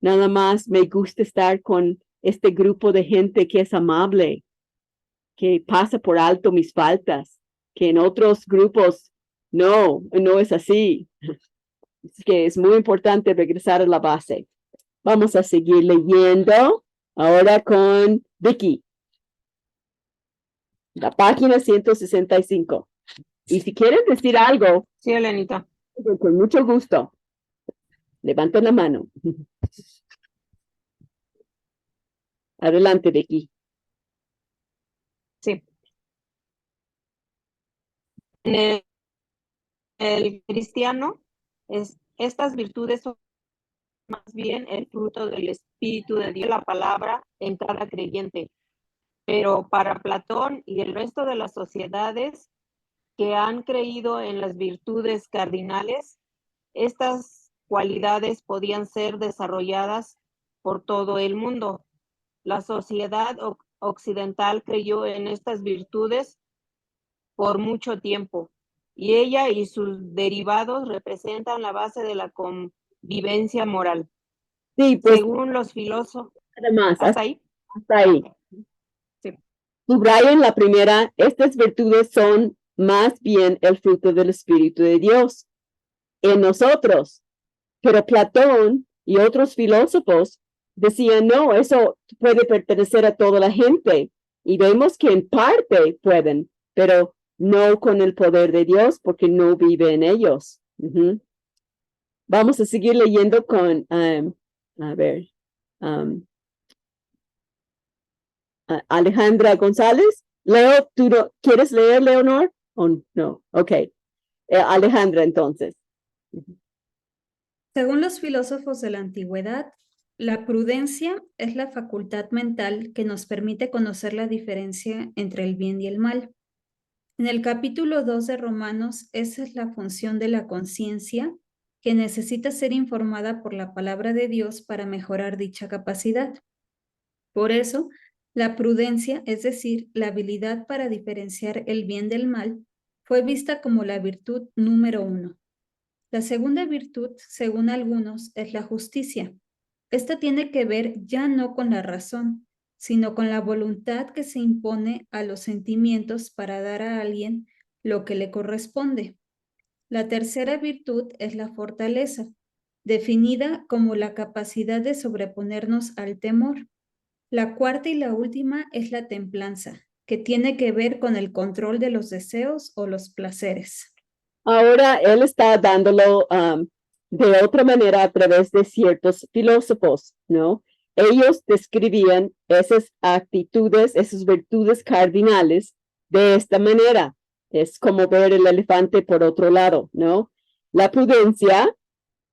Nada más me gusta estar con este grupo de gente que es amable, que pasa por alto mis faltas, que en otros grupos no es así. Es que es muy importante regresar a la base. Vamos a seguir leyendo ahora con Vicky. La página 165. Y si quieren decir algo, Sí, Elenita. con mucho gusto. Levanten la mano. Adelante, Vicky. Sí. En el cristiano, estas virtudes son más bien el fruto del Espíritu de Dios, la palabra en cada creyente. Pero para Platón y el resto de las sociedades que han creído en las virtudes cardinales, estas cualidades podían ser desarrolladas por todo el mundo. La sociedad occidental creyó en estas virtudes por mucho tiempo, y ella y sus derivados representan la base de la convivencia moral. Sí, pues Según los filósofos, además, ¿hasta ahí? hasta ahí. Sí. Subrayen la primera, estas virtudes son más bien el fruto del Espíritu de Dios en nosotros. Pero Platón y otros filósofos decían, no, eso puede pertenecer a toda la gente. Y vemos que en parte pueden, pero no con el poder de Dios porque no vive en ellos. Vamos a seguir leyendo con, a ver, Alejandra González. Leo, ¿tú quieres leer, Leonor? ¿O no? Ok. Alejandra, entonces. Según los filósofos de la antigüedad, la prudencia es la facultad mental que nos permite conocer la diferencia entre el bien y el mal. En el capítulo 2 de Romanos, esa es la función de la conciencia que necesita ser informada por la palabra de Dios para mejorar dicha capacidad. Por eso, la prudencia, es decir, la habilidad para diferenciar el bien del mal, fue vista como la virtud número 1. La segunda virtud, según algunos, es la justicia. Esta tiene que ver ya no con la razón, sino con la voluntad que se impone a los sentimientos para dar a alguien lo que le corresponde. La tercera virtud es la fortaleza, definida como la capacidad de sobreponernos al temor. La cuarta y la última es la templanza, que tiene que ver con el control de los deseos o los placeres. Ahora él está dándolo de otra manera a través de ciertos filósofos, ¿no? Ellos describían esas actitudes, esas virtudes cardinales de esta manera. Es como ver el elefante por otro lado, ¿no? La prudencia,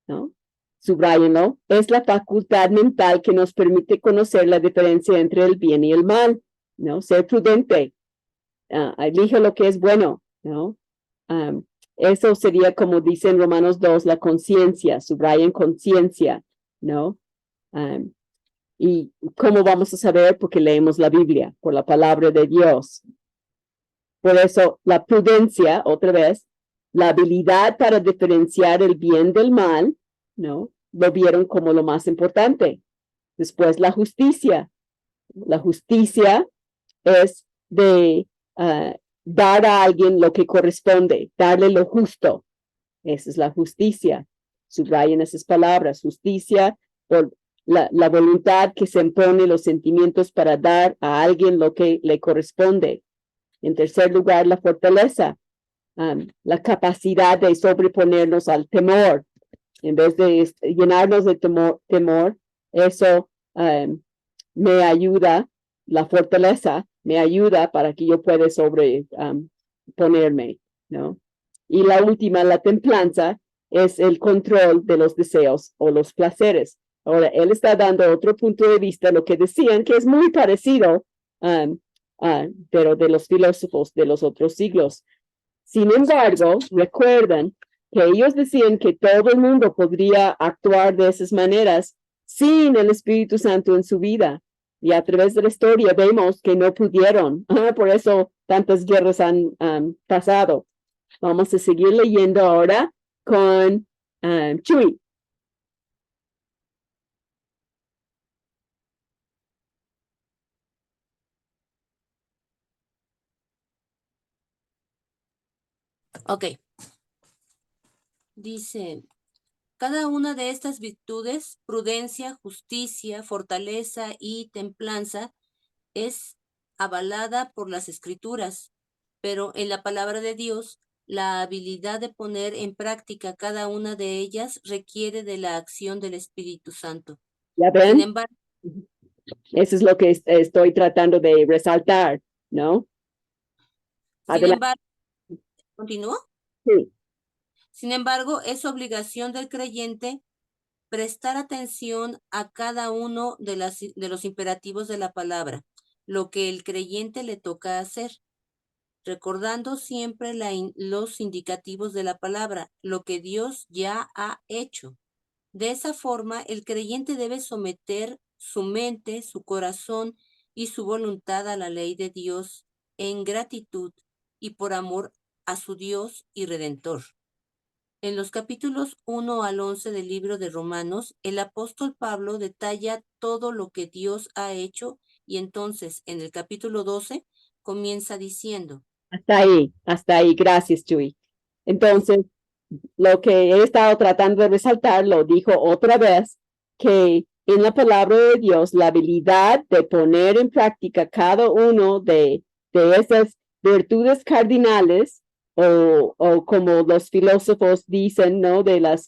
¿no? Subrayenlo, es la facultad mental que nos permite conocer la diferencia entre el bien y el mal, ¿no? Ser prudente, elige lo que es bueno, ¿no? Eso sería como dice en Romanos 2, la conciencia, subrayen conciencia, ¿no? ¿Y cómo vamos a saber? Porque leemos la Biblia, por la palabra de Dios. Por eso, la prudencia, otra vez, la habilidad para diferenciar el bien del mal, ¿no? Lo vieron como lo más importante. Después, la justicia. La justicia es de dar a alguien lo que corresponde, darle lo justo. Esa es la justicia. Subrayen esas palabras. Justicia por la voluntad que se impone los sentimientos para dar a alguien lo que le corresponde. En tercer lugar, la fortaleza. La capacidad de sobreponernos al temor. En vez de llenarnos de temor, eso me ayuda, la fortaleza me ayuda para que yo pueda sobreponerme, ¿no? Y la última, la templanza, es el control de los deseos o los placeres. Ahora, él está dando otro punto de vista, lo que decían que es muy parecido, pero de los filósofos de los otros siglos. Sin embargo, recuerdan que ellos decían que todo el mundo podría actuar de esas maneras sin el Espíritu Santo en su vida. Y a través de la historia vemos que no pudieron. Por eso tantas guerras han pasado. Vamos a seguir leyendo ahora con Chuy. Ok. Dice, cada una de estas virtudes, prudencia, justicia, fortaleza y templanza, es avalada por las Escrituras, pero en la palabra de Dios, la habilidad de poner en práctica cada una de ellas requiere de la acción del Espíritu Santo. ¿Ya ven? Sin embargo, eso es lo que estoy tratando de resaltar, ¿no? Sin embargo, ¿continúo? Sí. Sin embargo, es obligación del creyente prestar atención a cada uno de los imperativos de la palabra, lo que el creyente le toca hacer, recordando siempre los indicativos de la palabra, lo que Dios ya ha hecho. De esa forma, el creyente debe someter su mente, su corazón y su voluntad a la ley de Dios en gratitud y por amor a su Dios y Redentor. En los capítulos 1 al 11 del libro de Romanos, el apóstol Pablo detalla todo lo que Dios ha hecho y entonces en el capítulo 12 comienza diciendo. Hasta ahí, gracias, Chuy. Entonces, lo que he estado tratando de resaltar, lo dijo otra vez, que en la palabra de Dios, la habilidad de poner en práctica cada uno de esas virtudes cardinales, o como los filósofos dicen, ¿no? De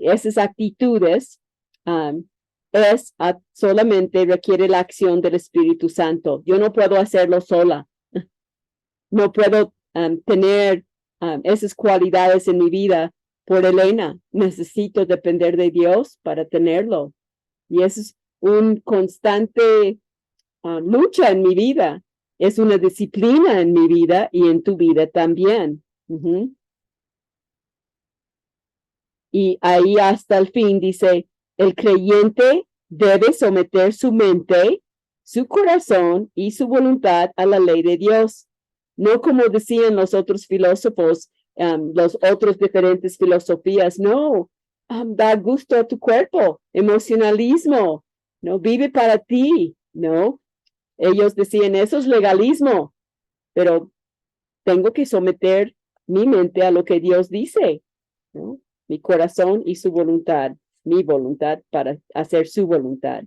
esas actitudes, solamente requiere la acción del Espíritu Santo. Yo no puedo hacerlo sola. No puedo tener esas cualidades en mi vida por Elena. Necesito depender de Dios para tenerlo. Y eso es un constante lucha en mi vida. Es una disciplina en mi vida y en tu vida también. Y ahí hasta el fin dice, el creyente debe someter su mente, su corazón y su voluntad a la ley de Dios. No como decían los otros filósofos, los otros diferentes filosofías, no, da gusto a tu cuerpo, emocionalismo, no, vive para ti, no. Ellos decían, eso es legalismo, pero tengo que someter mi mente a lo que Dios dice, ¿no? Mi corazón y su voluntad, mi voluntad para hacer su voluntad.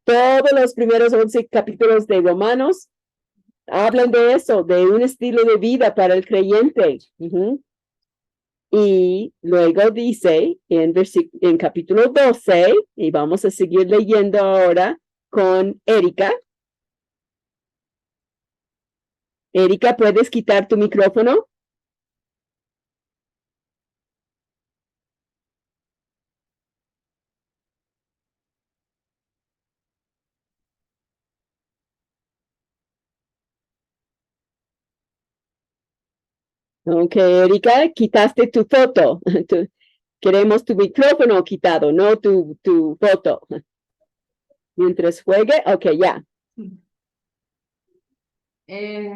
Todos los primeros 11 capítulos de Romanos hablan de eso, de un estilo de vida para el creyente. Y luego dice en capítulo 12, y vamos a seguir leyendo ahora con Erika. Erika, ¿puedes quitar tu micrófono? Ok, Erika, quitaste tu foto. Queremos tu micrófono quitado, no tu foto. Mientras juegue, ok, ya.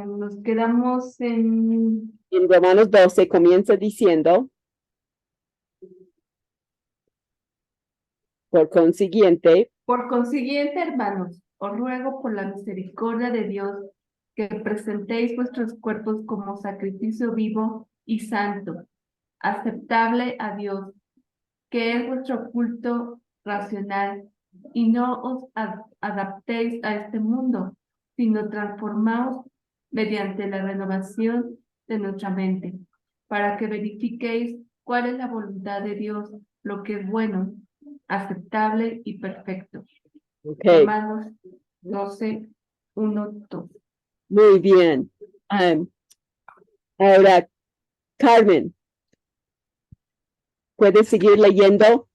Nos quedamos en Romanos 12 comienza diciendo, por consiguiente, hermanos, os ruego por la misericordia de Dios que presentéis vuestros cuerpos como sacrificio vivo y santo, aceptable a Dios, que es vuestro culto racional, y no os adaptéis a este mundo, sino transformaos mediante la renovación de nuestra mente, para que verifiquéis cuál es la voluntad de Dios, lo que es bueno, aceptable y perfecto. Okay. Romanos 12, 1, 2. Muy bien. Ahora, Carmen, ¿puedes seguir leyendo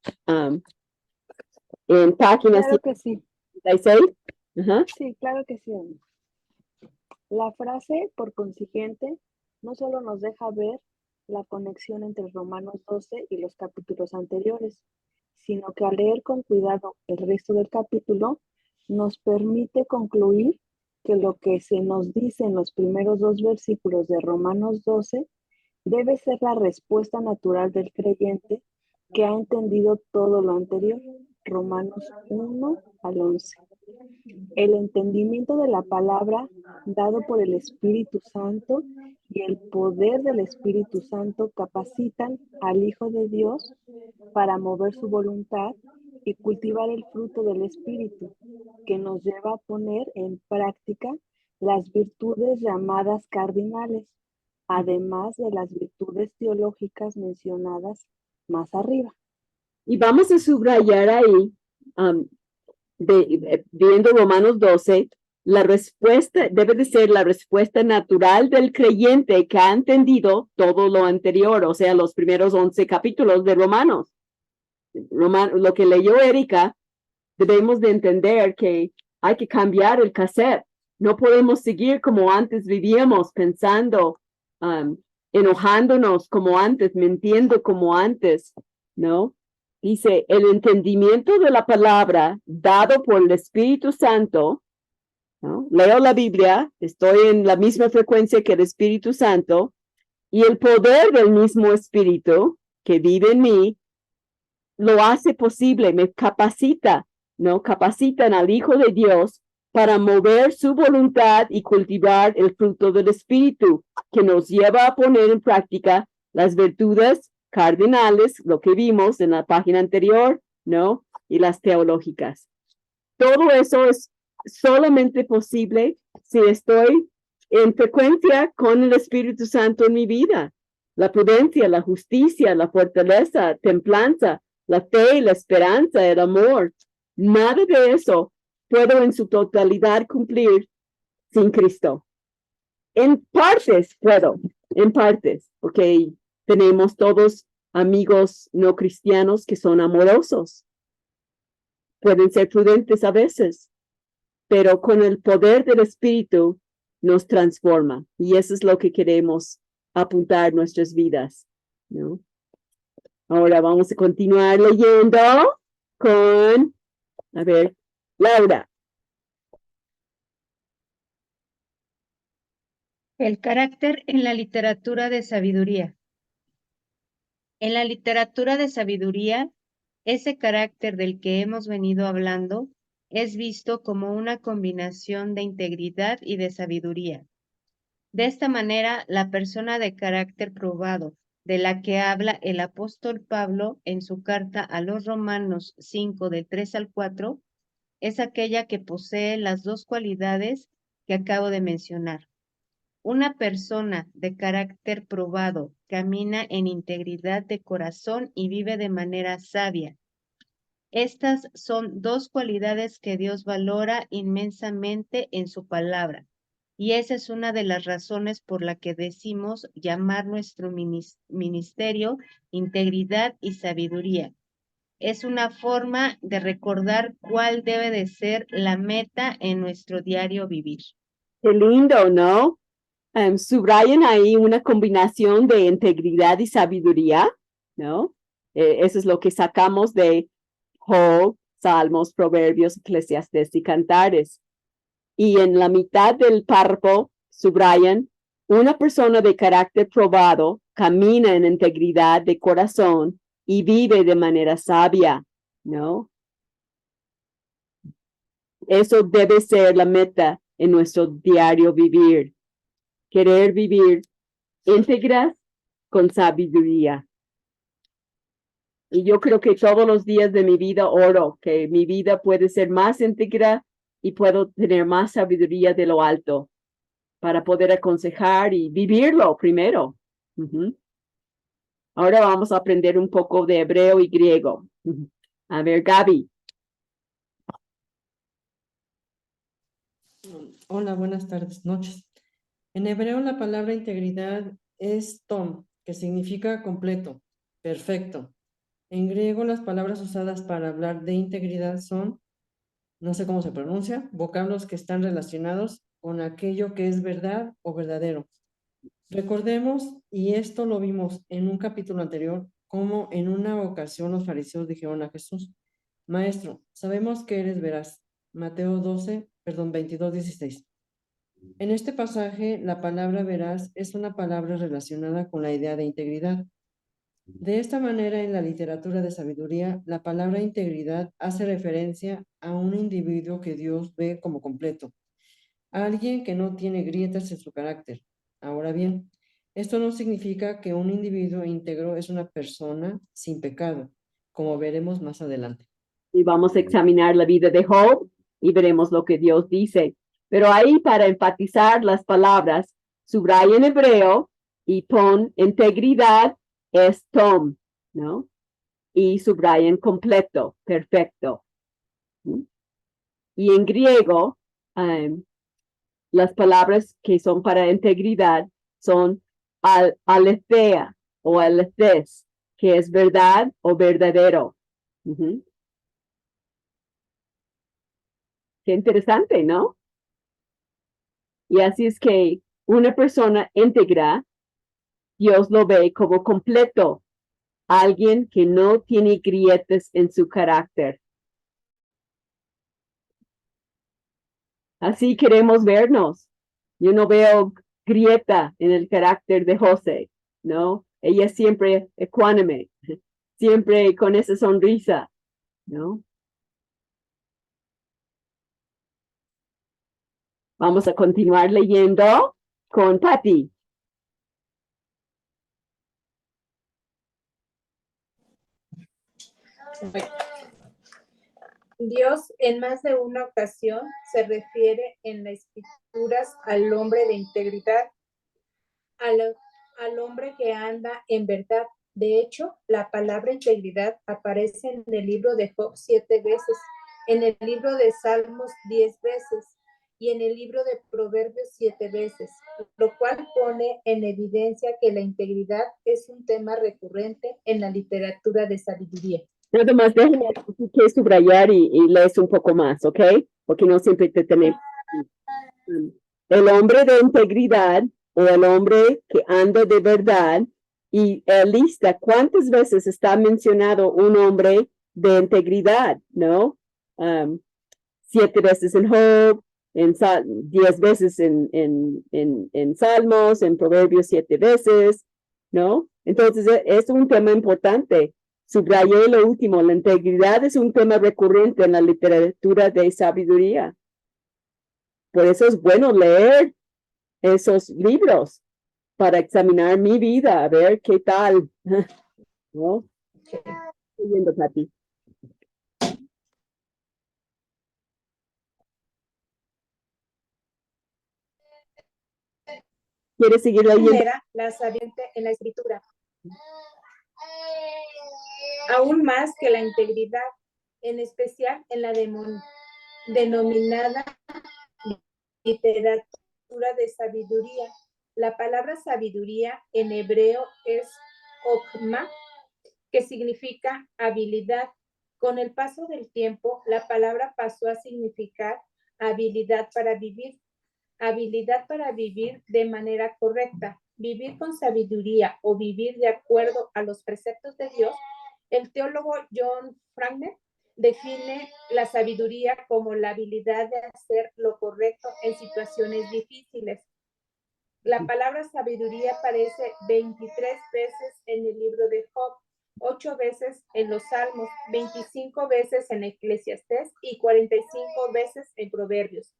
en páginas Claro que sí. 56? Uh-huh. Sí, claro que sí. La frase, por consiguiente, no solo nos deja ver la conexión entre Romanos 12 y los capítulos anteriores, sino que al leer con cuidado el resto del capítulo, nos permite concluir que lo que se nos dice en los primeros 2 versículos de Romanos 12 debe ser la respuesta natural del creyente que ha entendido todo lo anterior, Romanos 1 al 11. El entendimiento de la palabra dado por el Espíritu Santo y el poder del Espíritu Santo capacitan al Hijo de Dios para mover su voluntad y cultivar el fruto del Espíritu, que nos lleva a poner en práctica las virtudes llamadas cardinales, además de las virtudes teológicas mencionadas más arriba. Y vamos a subrayar ahí, viendo Romanos 12, la respuesta debe de ser la respuesta natural del creyente que ha entendido todo lo anterior, o sea, los primeros 11 capítulos de Romanos. Lo que leyó Erika, debemos de entender que hay que cambiar el cassette. No podemos seguir como antes vivíamos, pensando, enojándonos como antes, mintiendo como antes, ¿no? Dice, el entendimiento de la palabra dado por el Espíritu Santo, ¿no? Leo la Biblia, estoy en la misma frecuencia que el Espíritu Santo, y el poder del mismo Espíritu que vive en mí, lo hace posible, me capacita, ¿no? Capacitan al Hijo de Dios para mover su voluntad y cultivar el fruto del Espíritu, que nos lleva a poner en práctica las virtudes cardinales, lo que vimos en la página anterior, ¿no? Y las teológicas. Todo eso es solamente posible si estoy en frecuencia con el Espíritu Santo en mi vida. La prudencia, la justicia, la fortaleza, templanza, la fe, la esperanza, el amor. Nada de eso puedo en su totalidad cumplir sin Cristo. En partes puedo, en partes, porque tenemos todos amigos no cristianos que son amorosos. Pueden ser prudentes a veces, pero con el poder del Espíritu nos transforma. Y eso es lo que queremos apuntar en nuestras vidas, ¿no? Ahora vamos a continuar leyendo con, a ver, Laura. El carácter en la literatura de sabiduría. En la literatura de sabiduría, ese carácter del que hemos venido hablando es visto como una combinación de integridad y de sabiduría. De esta manera, la persona de carácter probado, de la que habla el apóstol Pablo en su carta a los Romanos 5, del 3 al 4, es aquella que posee las dos cualidades que acabo de mencionar. Una persona de carácter probado camina en integridad de corazón y vive de manera sabia. Estas son dos cualidades que Dios valora inmensamente en su palabra, y esa es una de las razones por la que decimos llamar nuestro ministerio integridad y sabiduría. Es una forma de recordar cuál debe de ser la meta en nuestro diario vivir. Qué lindo, ¿no? Subrayan ahí una combinación de integridad y sabiduría, ¿no? Eso es lo que sacamos de Job, Salmos, Proverbios, Eclesiastés y Cantares. Y en la mitad del párrafo subrayan, una persona de carácter probado camina en integridad de corazón y vive de manera sabia, ¿no? Eso debe ser la meta en nuestro diario vivir. Querer vivir íntegras con sabiduría. Y yo creo que todos los días de mi vida oro que mi vida puede ser más íntegra y puedo tener más sabiduría de lo alto para poder aconsejar y vivirlo primero. Ahora vamos a aprender un poco de hebreo y griego. A ver, Gaby. Hola, buenas tardes, noches. En hebreo la palabra integridad es tom, que significa completo, perfecto. En griego las palabras usadas para hablar de integridad son, no sé cómo se pronuncia, vocablos que están relacionados con aquello que es verdad o verdadero. Recordemos, y esto lo vimos en un capítulo anterior, como en una ocasión los fariseos dijeron a Jesús, Maestro, sabemos que eres veraz. Mateo 22:16. En este pasaje, la palabra veraz es una palabra relacionada con la idea de integridad. De esta manera, en la literatura de sabiduría, la palabra integridad hace referencia a un individuo que Dios ve como completo, a alguien que no tiene grietas en su carácter. Ahora bien, esto no significa que un individuo íntegro es una persona sin pecado, como veremos más adelante. Y vamos a examinar la vida de Job y veremos lo que Dios dice. Pero ahí, para enfatizar las palabras, subraya en hebreo y pon integridad es tom, ¿no? Y subraya en completo, perfecto. Y en griego, las palabras que son para integridad son aletheia o alethes, que es verdad o verdadero. Qué interesante, ¿no? Y así es que una persona íntegra, Dios lo ve como completo, alguien que no tiene grietas en su carácter. Así queremos vernos. Yo no veo grieta en el carácter de José, ¿no? Ella siempre ecuánime, siempre con esa sonrisa, ¿no? Vamos a continuar leyendo con Patty. Dios en más de una ocasión se refiere en las escrituras al hombre de integridad, al hombre que anda en verdad. De hecho, la palabra integridad aparece en el libro de Job 7 veces, en el libro de Salmos 10 veces y en el libro de Proverbios 7 veces, lo cual pone en evidencia que la integridad es un tema recurrente en la literatura de sabiduría. Nada más déjame que subrayar y lees un poco más, ¿ok? Porque no siempre te tenemos. El hombre de integridad o el hombre que anda de verdad, y lista cuántas veces está mencionado un hombre de integridad, ¿no? 7 veces en Job, 10 veces en Salmos, en Proverbios 7 veces, ¿no? Entonces es un tema importante. Subrayé lo último, la integridad es un tema recurrente en la literatura de sabiduría. Por eso es bueno leer esos libros para examinar mi vida, a ver qué tal. ¿No? Estoy viendo, Pati. ¿Quieres seguir leyendo? La sabiente en la escritura. Aún más que la integridad, en especial en la denominada literatura de sabiduría. La palabra sabiduría en hebreo es okma, que significa habilidad. Con el paso del tiempo, la palabra pasó a significar habilidad para vivir de manera correcta, vivir con sabiduría o vivir de acuerdo a los preceptos de Dios. El teólogo John Frankner define la sabiduría como la habilidad de hacer lo correcto en situaciones difíciles. La palabra sabiduría aparece 23 veces en el libro de Job, 8 veces en los Salmos, 25 veces en Eclesiastés y 45 veces en Proverbios.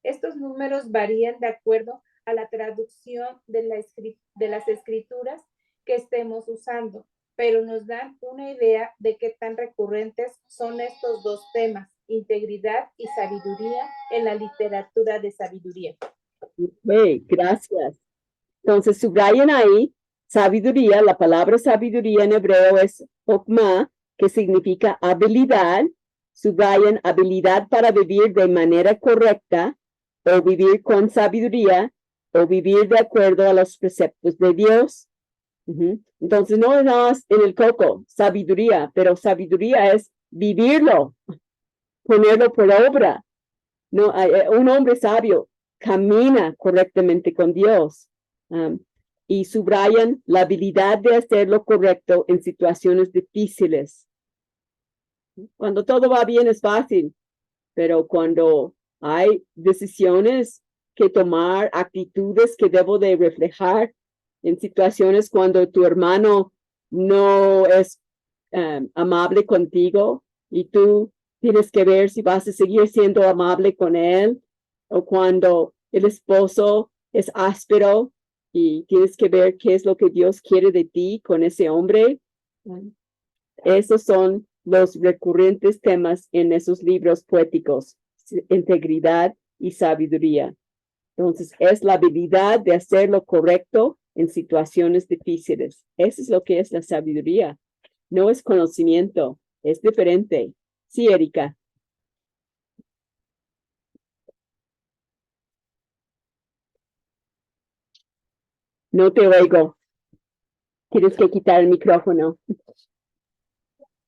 Estos números varían de acuerdo a la traducción de las escrituras que estemos usando, pero nos dan una idea de qué tan recurrentes son estos dos temas, integridad y sabiduría, en la literatura de sabiduría. Ok, gracias. Entonces, subrayen ahí, sabiduría, la palabra sabiduría en hebreo es okma, que significa habilidad. Subrayen habilidad para vivir de manera correcta, o vivir con sabiduría, o vivir de acuerdo a los preceptos de Dios. Entonces, no es nada más en el coco, sabiduría, pero sabiduría es vivirlo, ponerlo por obra. No, un hombre sabio camina correctamente con Dios. Y subrayan la habilidad de hacer lo correcto en situaciones difíciles. Cuando todo va bien es fácil, pero cuando hay decisiones que tomar, actitudes que debo de reflejar en situaciones cuando tu hermano no es amable contigo y tú tienes que ver si vas a seguir siendo amable con él, o cuando el esposo es áspero y tienes que ver qué es lo que Dios quiere de ti con ese hombre. Esos son los recurrentes temas en esos libros poéticos, integridad y sabiduría. Entonces, es la habilidad de hacer lo correcto en situaciones difíciles. Eso es lo que es la sabiduría. No es conocimiento, es diferente. Sí, Erika. No te oigo. Tienes que quitar el micrófono.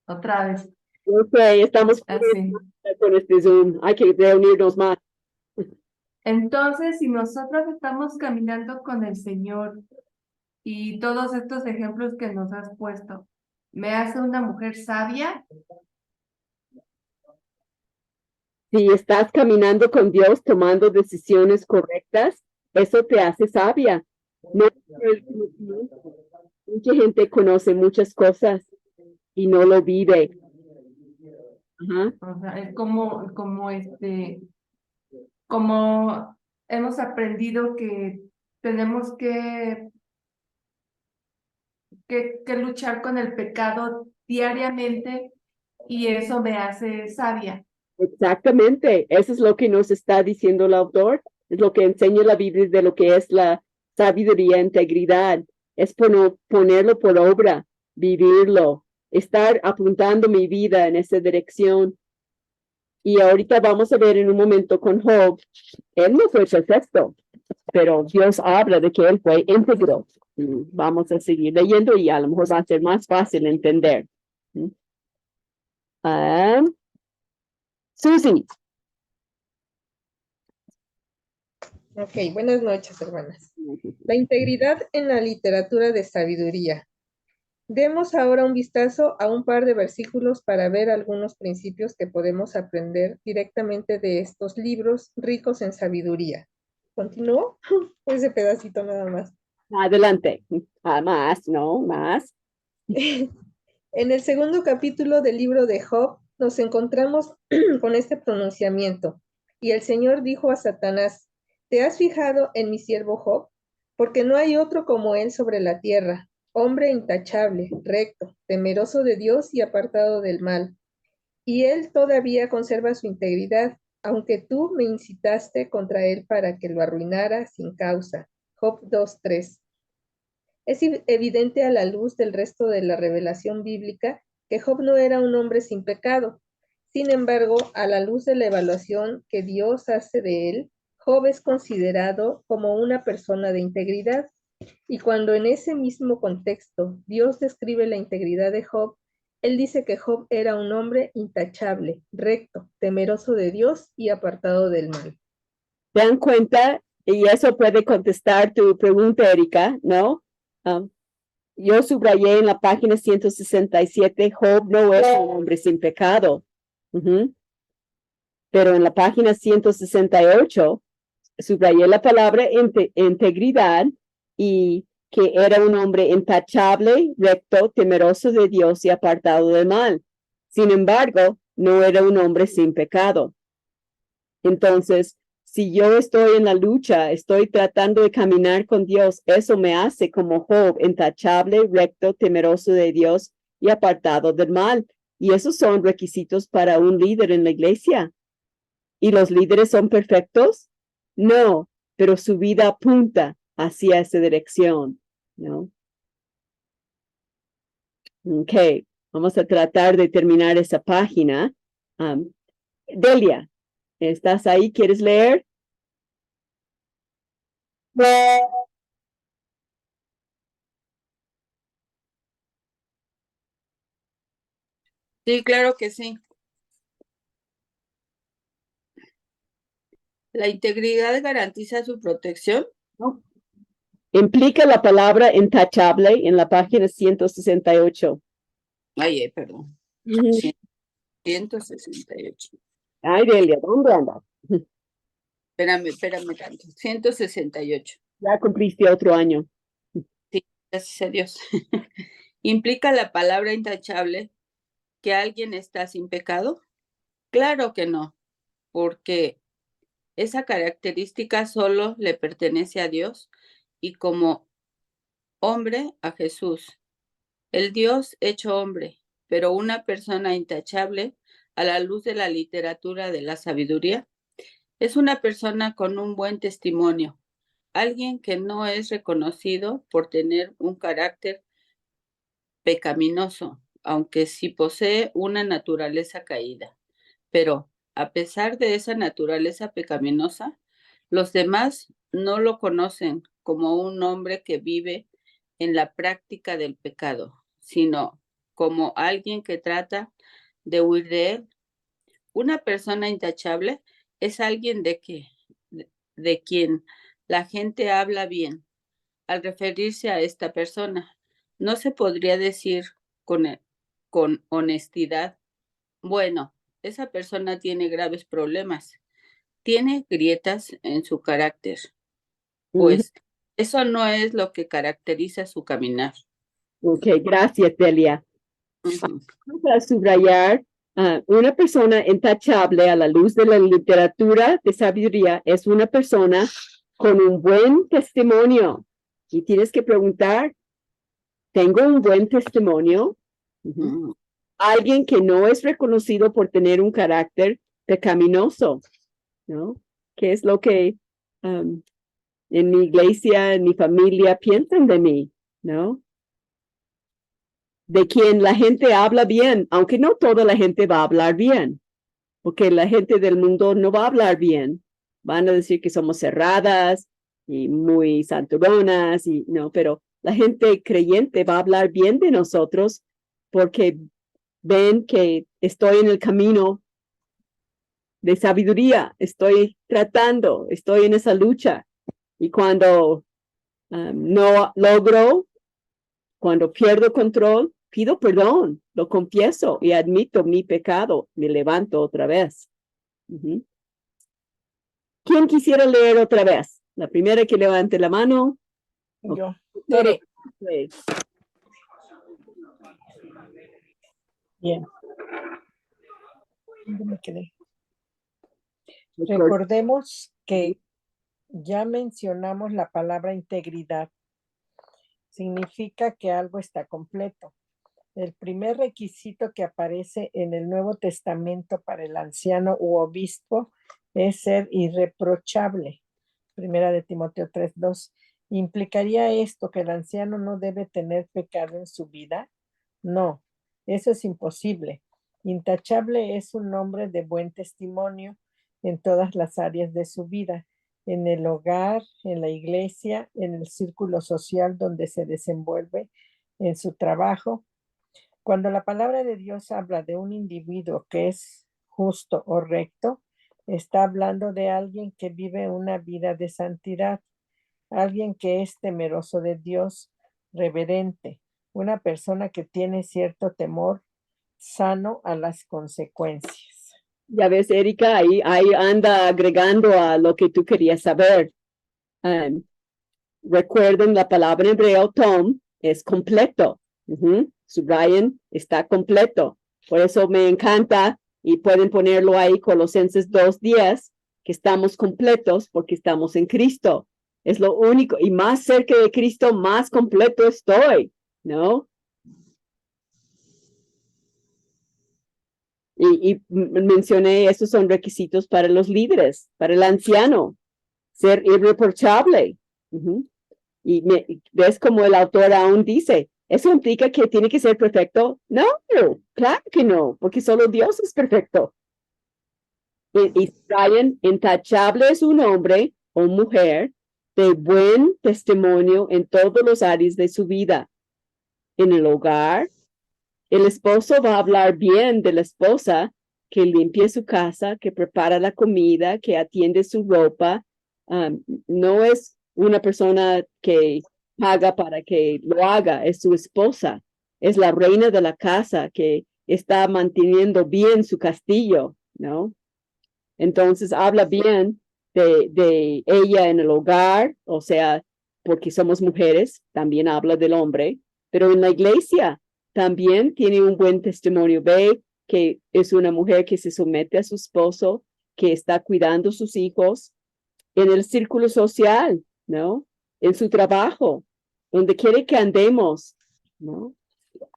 Otra vez. Ok, estamos con este Zoom. Hay que reunirnos más. Entonces, si nosotros estamos caminando con el Señor y todos estos ejemplos que nos has puesto, ¿Me hace una mujer sabia? Si estás caminando con Dios, tomando decisiones correctas, eso te hace sabia. No, mucha gente conoce muchas cosas y no lo vive. Ajá. O sea, es como hemos aprendido que tenemos que luchar con el pecado diariamente y eso me hace sabia. Exactamente, eso es lo que nos está diciendo el autor, es lo que enseña la Biblia de lo que es la sabiduría e integridad, es ponerlo por obra, vivirlo, estar apuntando mi vida en esa dirección. Y ahorita vamos a ver en un momento con Job, él no fue perfecto, pero Dios habla de que él fue íntegro. Vamos a seguir leyendo y a lo mejor va a ser más fácil entender. Susie. Ok, buenas noches, hermanas. La integridad en la literatura de sabiduría. Demos ahora un vistazo a un par de versículos para ver algunos principios que podemos aprender directamente de estos libros ricos en sabiduría. ¿Continúo? Ese pedacito nada más. Adelante. Más, ¿no? Más. En el segundo capítulo del libro de Job nos encontramos con este pronunciamiento. Y el Señor dijo a Satanás, ¿te has fijado en mi siervo Job? Porque no hay otro como él sobre la tierra, hombre intachable, recto, temeroso de Dios y apartado del mal. Y él todavía conserva su integridad, aunque tú me incitaste contra él para que lo arruinara sin causa. Job 2:3. Es evidente a la luz del resto de la revelación bíblica que Job no era un hombre sin pecado. Sin embargo, a la luz de la evaluación que Dios hace de él, Job es considerado como una persona de integridad. Y cuando en ese mismo contexto Dios describe la integridad de Job, él dice que Job era un hombre intachable, recto, temeroso de Dios y apartado del mal. ¿Se dan cuenta? Y eso puede contestar tu pregunta, Erika, ¿no? Yo subrayé en la página 167, Job no es un hombre sin pecado. Pero en la página 168, subrayé la palabra integridad y que era un hombre intachable, recto, temeroso de Dios y apartado del mal. Sin embargo, no era un hombre sin pecado. Entonces, si yo estoy en la lucha, estoy tratando de caminar con Dios, eso me hace como Job, intachable, recto, temeroso de Dios y apartado del mal. Y esos son requisitos para un líder en la iglesia. ¿Y los líderes son perfectos? No, pero su vida apunta hacia esa dirección, ¿no? Ok, vamos a tratar de terminar esa página. Delia, ¿estás ahí? ¿Quieres leer? Sí, claro que sí. ¿La integridad garantiza su protección? No. Implica la palabra intachable en la página 168. Ay, perdón. 168. Ay, Delia, ¿dónde andas? Espérame tanto. 168. Ya cumpliste otro año. Sí, gracias a Dios. ¿Implica la palabra intachable que alguien está sin pecado? Claro que no, porque esa característica solo le pertenece a Dios y como hombre a Jesús. El Dios hecho hombre, pero una persona intachable a la luz de la literatura de la sabiduría, es una persona con un buen testimonio, alguien que no es reconocido por tener un carácter pecaminoso, aunque sí posee una naturaleza caída. Pero a pesar de esa naturaleza pecaminosa, los demás no lo conocen como un hombre que vive en la práctica del pecado, sino como alguien que trata de huir de él. Una persona intachable es alguien de quien la gente habla bien. Al referirse a esta persona, no se podría decir con honestidad, bueno, esa persona tiene graves problemas, tiene grietas en su carácter, pues eso no es lo que caracteriza su caminar. Ok, gracias, Delia. Para subrayar, una persona intachable a la luz de la literatura de sabiduría es una persona con un buen testimonio. Y tienes que preguntar, ¿tengo un buen testimonio? Alguien que no es reconocido por tener un carácter pecaminoso, ¿no? ¿Qué es lo que en mi iglesia, en mi familia piensan de mí, ¿no? De quien la gente habla bien, aunque no toda la gente va a hablar bien, porque la gente del mundo no va a hablar bien. Van a decir que somos cerradas y muy santuronas, y no, pero la gente creyente va a hablar bien de nosotros porque ven que estoy en el camino de sabiduría, estoy en esa lucha. Y cuando no logro, cuando pierdo control, pido perdón, lo confieso y admito mi pecado, me levanto otra vez. ¿Quién quisiera leer otra vez? La primera que levante la mano. Yo. Tere. Bien. ¿Dónde me quedé? Recordemos que ya mencionamos la palabra integridad. Significa que algo está completo. El primer requisito que aparece en el Nuevo Testamento para el anciano u obispo es ser irreprochable. Primera de Timoteo 3:2. ¿Implicaría esto que el anciano no debe tener pecado en su vida? No, eso es imposible. Intachable es un hombre de buen testimonio en todas las áreas de su vida, en el hogar, en la iglesia, en el círculo social donde se desenvuelve, en su trabajo. Cuando la palabra de Dios habla de un individuo que es justo o recto, está hablando de alguien que vive una vida de santidad, alguien que es temeroso de Dios, reverente, una persona que tiene cierto temor sano a las consecuencias. Ya ves, Erika, ahí anda agregando a lo que tú querías saber. Recuerden la palabra en hebreo, tom, es completo. Subrayen, está completo. Por eso me encanta, y pueden ponerlo ahí, Colosenses 2:10, que estamos completos porque estamos en Cristo. Es lo único, y más cerca de Cristo, más completo estoy, ¿no? Y mencioné, esos son requisitos para los líderes, para el anciano, ser irreprochable. Y ves como el autor aún dice, ¿eso implica que tiene que ser perfecto? No, claro que no, porque solo Dios es perfecto. Y Brian, intachable es un hombre o mujer de buen testimonio en todos los áreas de su vida. En el hogar, el esposo va a hablar bien de la esposa que limpia su casa, que prepara la comida, que atiende su ropa. No es una persona que paga para que lo haga, es su esposa. Es la reina de la casa que está manteniendo bien su castillo, ¿no? Entonces habla bien de ella en el hogar, o sea, porque somos mujeres, también habla del hombre, pero en la iglesia también tiene un buen testimonio. Ve que es una mujer que se somete a su esposo, que está cuidando a sus hijos, en el círculo social, ¿no? En su trabajo, donde quiere que andemos, ¿no?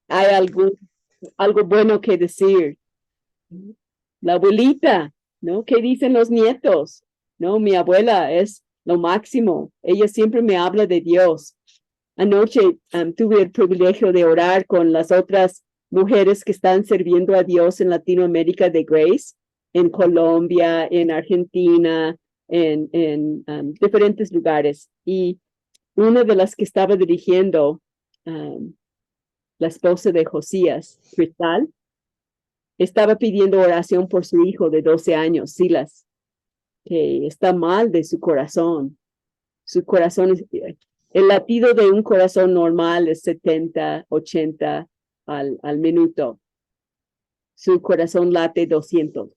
Hay algo bueno que decir. La abuelita, ¿no? ¿Qué dicen los nietos? No, mi abuela es lo máximo. Ella siempre me habla de Dios. Anoche tuve el privilegio de orar con las otras mujeres que están sirviendo a Dios en Latinoamérica de Grace, en Colombia, en Argentina, en diferentes lugares. Y una de las que estaba dirigiendo, la esposa de Josías, Cristal, estaba pidiendo oración por su hijo de 12 años, Silas, que está mal de su corazón. Su corazón, el latido de un corazón normal es 70, 80, al minuto. Su corazón late 200.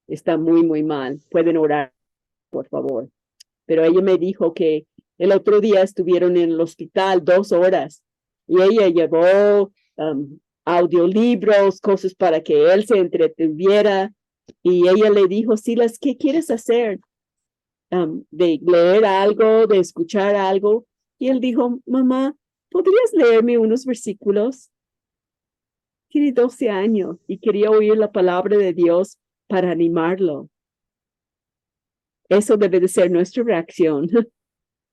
Está muy, muy mal. Pueden orar, por favor. Pero ella me dijo que el otro día estuvieron en el hospital 2 horas y ella llevó audiolibros, cosas para que él se entretuviera. Y ella le dijo, Silas, ¿qué quieres hacer? De leer algo, de escuchar algo. Y él dijo, mamá, ¿podrías leerme unos versículos? Tiene 12 años y quería oír la palabra de Dios para animarlo. Eso debe de ser nuestra reacción,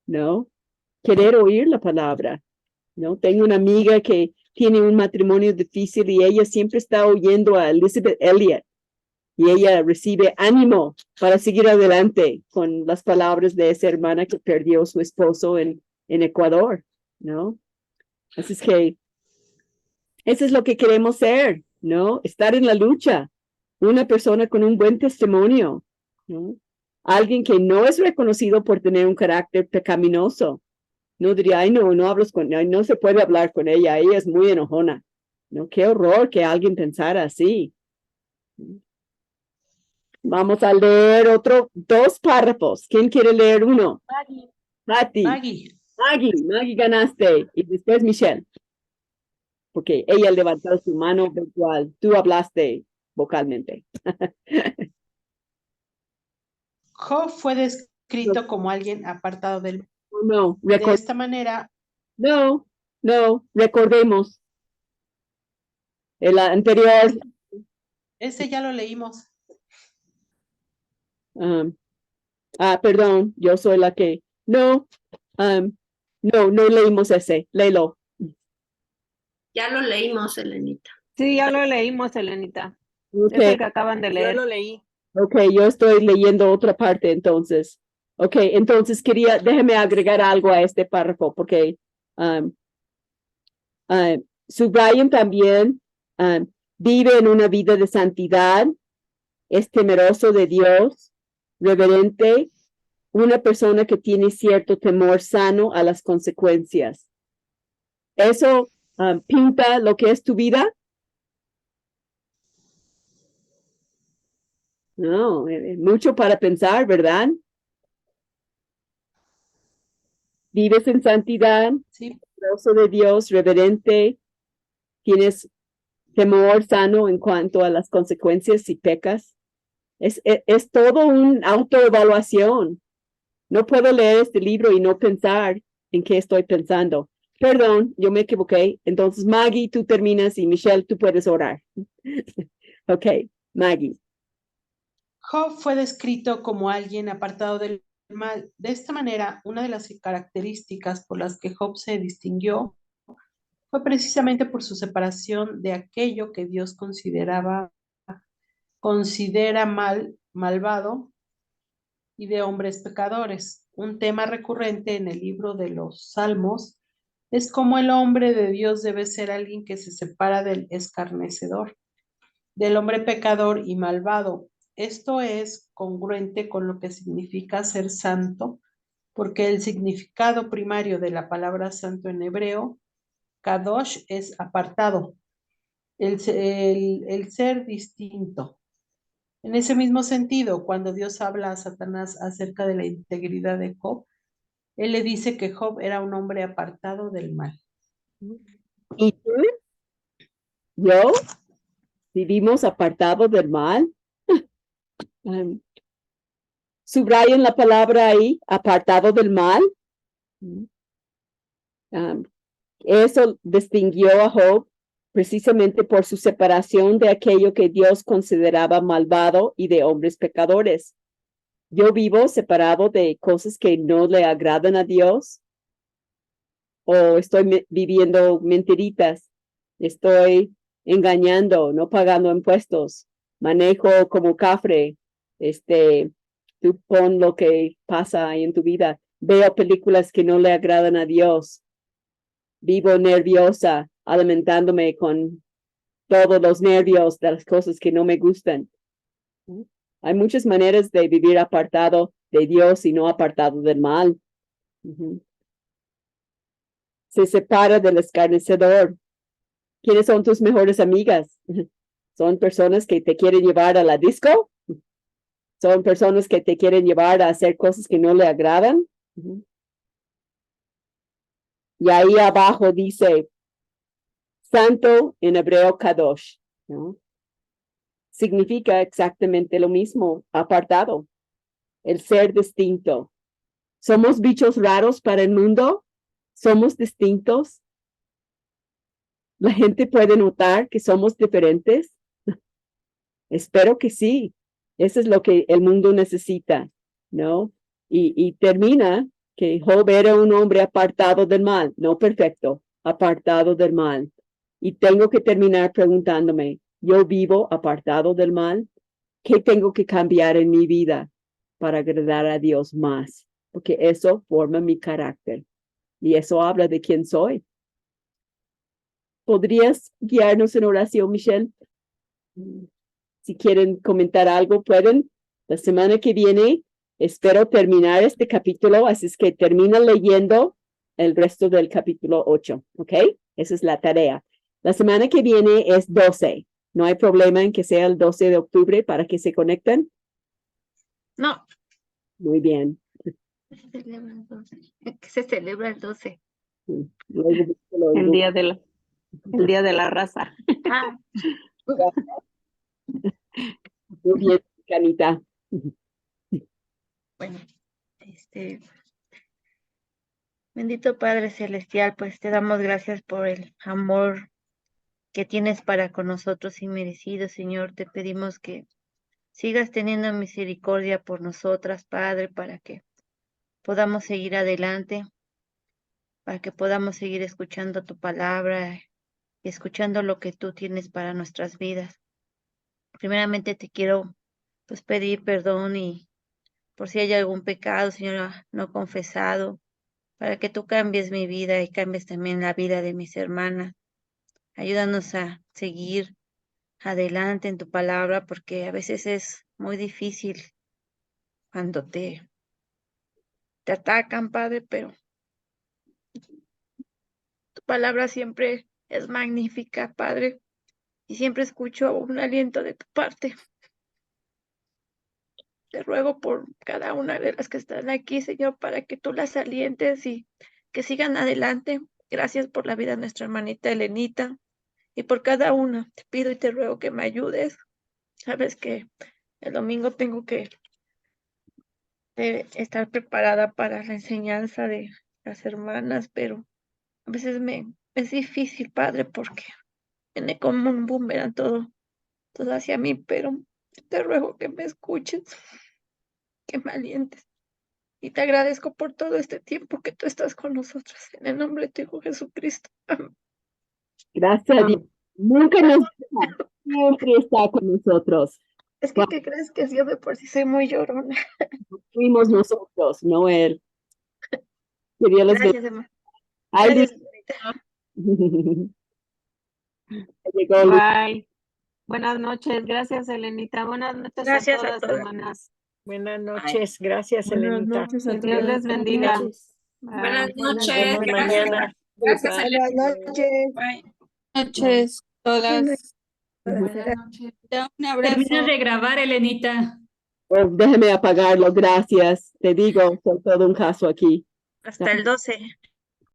¿no? Querer oír la palabra, ¿no? Tengo una amiga que tiene un matrimonio difícil y ella siempre está oyendo a Elizabeth Elliot y ella recibe ánimo para seguir adelante con las palabras de esa hermana que perdió a su esposo en Ecuador, ¿no? Así es que eso es lo que queremos ser, ¿no? Estar en la lucha. Una persona con un buen testimonio, ¿no? Alguien que no es reconocido por tener un carácter pecaminoso. No diría, ay, no hablas con ella, no se puede hablar con ella es muy enojona. ¿No? Qué horror que alguien pensara así. Vamos a leer 2 párrafos. ¿Quién quiere leer uno? Maggie. Patti. Maggie ganaste. Y después Michelle. Porque ella levantó su mano virtual. Tú hablaste vocalmente. Job fue descrito como alguien apartado del... No, de esta manera... No, recordemos. El anterior. Ese ya lo leímos. Perdón, yo soy la que... No leímos ese. Léelo. Ya lo leímos, Elenita. Sí, ya lo leímos, Elenita. Okay. Es el que acaban de leer. Yo lo leí. Ok, yo estoy leyendo otra parte entonces. Ok, entonces déjeme agregar algo a este párrafo porque subrayen también, vive en una vida de santidad, es temeroso de Dios, reverente, una persona que tiene cierto temor sano a las consecuencias. ¿Eso pinta lo que es tu vida? No, mucho para pensar, ¿verdad? Vives en santidad, sí, temeroso de Dios, reverente, tienes temor sano en cuanto a las consecuencias si pecas. Es todo una autoevaluación. No puedo leer este libro y no pensar en qué estoy pensando. Perdón, yo me equivoqué. Entonces, Maggie, tú terminas y Michelle, tú puedes orar. Ok, Maggie. Job fue descrito como alguien apartado del mal. De esta manera, una de las características por las que Job se distinguió fue precisamente por su separación de aquello que Dios considera malvado y de hombres pecadores. Un tema recurrente en el libro de los Salmos es cómo el hombre de Dios debe ser alguien que se separa del escarnecedor, del hombre pecador y malvado. Esto es congruente con lo que significa ser santo, porque el significado primario de la palabra santo en hebreo, kadosh, es apartado, el ser distinto. En ese mismo sentido, cuando Dios habla a Satanás acerca de la integridad de Job, él le dice que Job era un hombre apartado del mal. ¿Y tú? ¿Yo? ¿Vivimos apartados del mal? Subrayen la palabra ahí, apartado del mal. Eso distinguió a Job precisamente por su separación de aquello que Dios consideraba malvado y de hombres pecadores. Yo vivo separado de cosas que no le agradan a Dios, o estoy viviendo mentiritas, estoy engañando, no pagando impuestos, manejo como cafre, tú pon lo que pasa ahí en tu vida, veo películas que no le agradan a Dios, vivo nerviosa, alimentándome con todos los nervios de las cosas que no me gustan. Hay muchas maneras de vivir apartado de Dios y no apartado del mal. Se separa del escarnecedor. ¿Quiénes son tus mejores amigas? ¿Son personas que te quieren llevar a la disco? ¿Son personas que te quieren llevar a hacer cosas que no le agradan? Y ahí abajo dice, santo en hebreo kadosh, ¿no? Significa exactamente lo mismo, apartado, el ser distinto. ¿Somos bichos raros para el mundo? ¿Somos distintos? ¿La gente puede notar que somos diferentes? Espero que sí. Eso es lo que el mundo necesita, ¿no? Y termina que Job era un hombre apartado del mal, no perfecto, apartado del mal. Y tengo que terminar preguntándome, ¿yo vivo apartado del mal? ¿Qué tengo que cambiar en mi vida para agradar a Dios más? Porque eso forma mi carácter y eso habla de quién soy. ¿Podrías guiarnos en oración, Michelle? Si quieren comentar algo, pueden. La semana que viene espero terminar este capítulo, así es que termina leyendo el resto del capítulo 8, ¿ok? Esa es la tarea. La semana que viene es 12. ¿No hay problema en que sea el 12 de octubre para que se conecten? No. Muy bien. Se celebra el 12. Luego, El día de la raza. Ah. Muy bien, Canita. Bueno, bendito Padre Celestial, pues te damos gracias por el amor que tienes para con nosotros inmerecido, Señor. Te pedimos que sigas teniendo misericordia por nosotras, Padre, para que podamos seguir adelante, para que podamos seguir escuchando tu palabra y escuchando lo que tú tienes para nuestras vidas. Primeramente te quiero pues pedir perdón y por si hay algún pecado, Señor, no confesado, para que tú cambies mi vida y cambies también la vida de mis hermanas. Ayúdanos a seguir adelante en tu palabra, porque a veces es muy difícil cuando te atacan, Padre, pero tu palabra siempre es magnífica, Padre, y siempre escucho un aliento de tu parte. Te ruego por cada una de las que están aquí, Señor, para que tú las alientes y que sigan adelante. Gracias por la vida de nuestra hermanita Elenita y por cada una. Te pido y te ruego que me ayudes. Sabes que el domingo tengo que estar preparada para la enseñanza de las hermanas, pero a veces es difícil, Padre, porque viene como un boomerang todo hacia mí, pero te ruego que me escuches, que me alientes. Y te agradezco por todo este tiempo que tú estás con nosotros. En el nombre de tu Hijo Jesucristo. Amén. Gracias a Dios. Nunca nos deja. Siempre está con nosotros. Es que, ¿qué crees? Que yo de por sí soy muy llorona. Fuimos nosotros, no él. Que Dios les Gracias, bendiga. hermano. Ay, Gracias, llegó Luz. Bye. Buenas noches. Gracias, Elenita. Buenas noches Gracias a a todas, todas. hermanas. Buenas noches. Gracias, Buenas Elenita. noches a Que Dios todas. les bendiga. Buenas Bye. noches. Nos vemos mañana. Gracias, Bye. Elena. Buenas noches. Buenas noches, todas. Buenas noches. Un abrazo. Termina de grabar, Elenita. Pues déjeme apagarlo, gracias. Te digo, fue todo un caso aquí. Hasta el 12.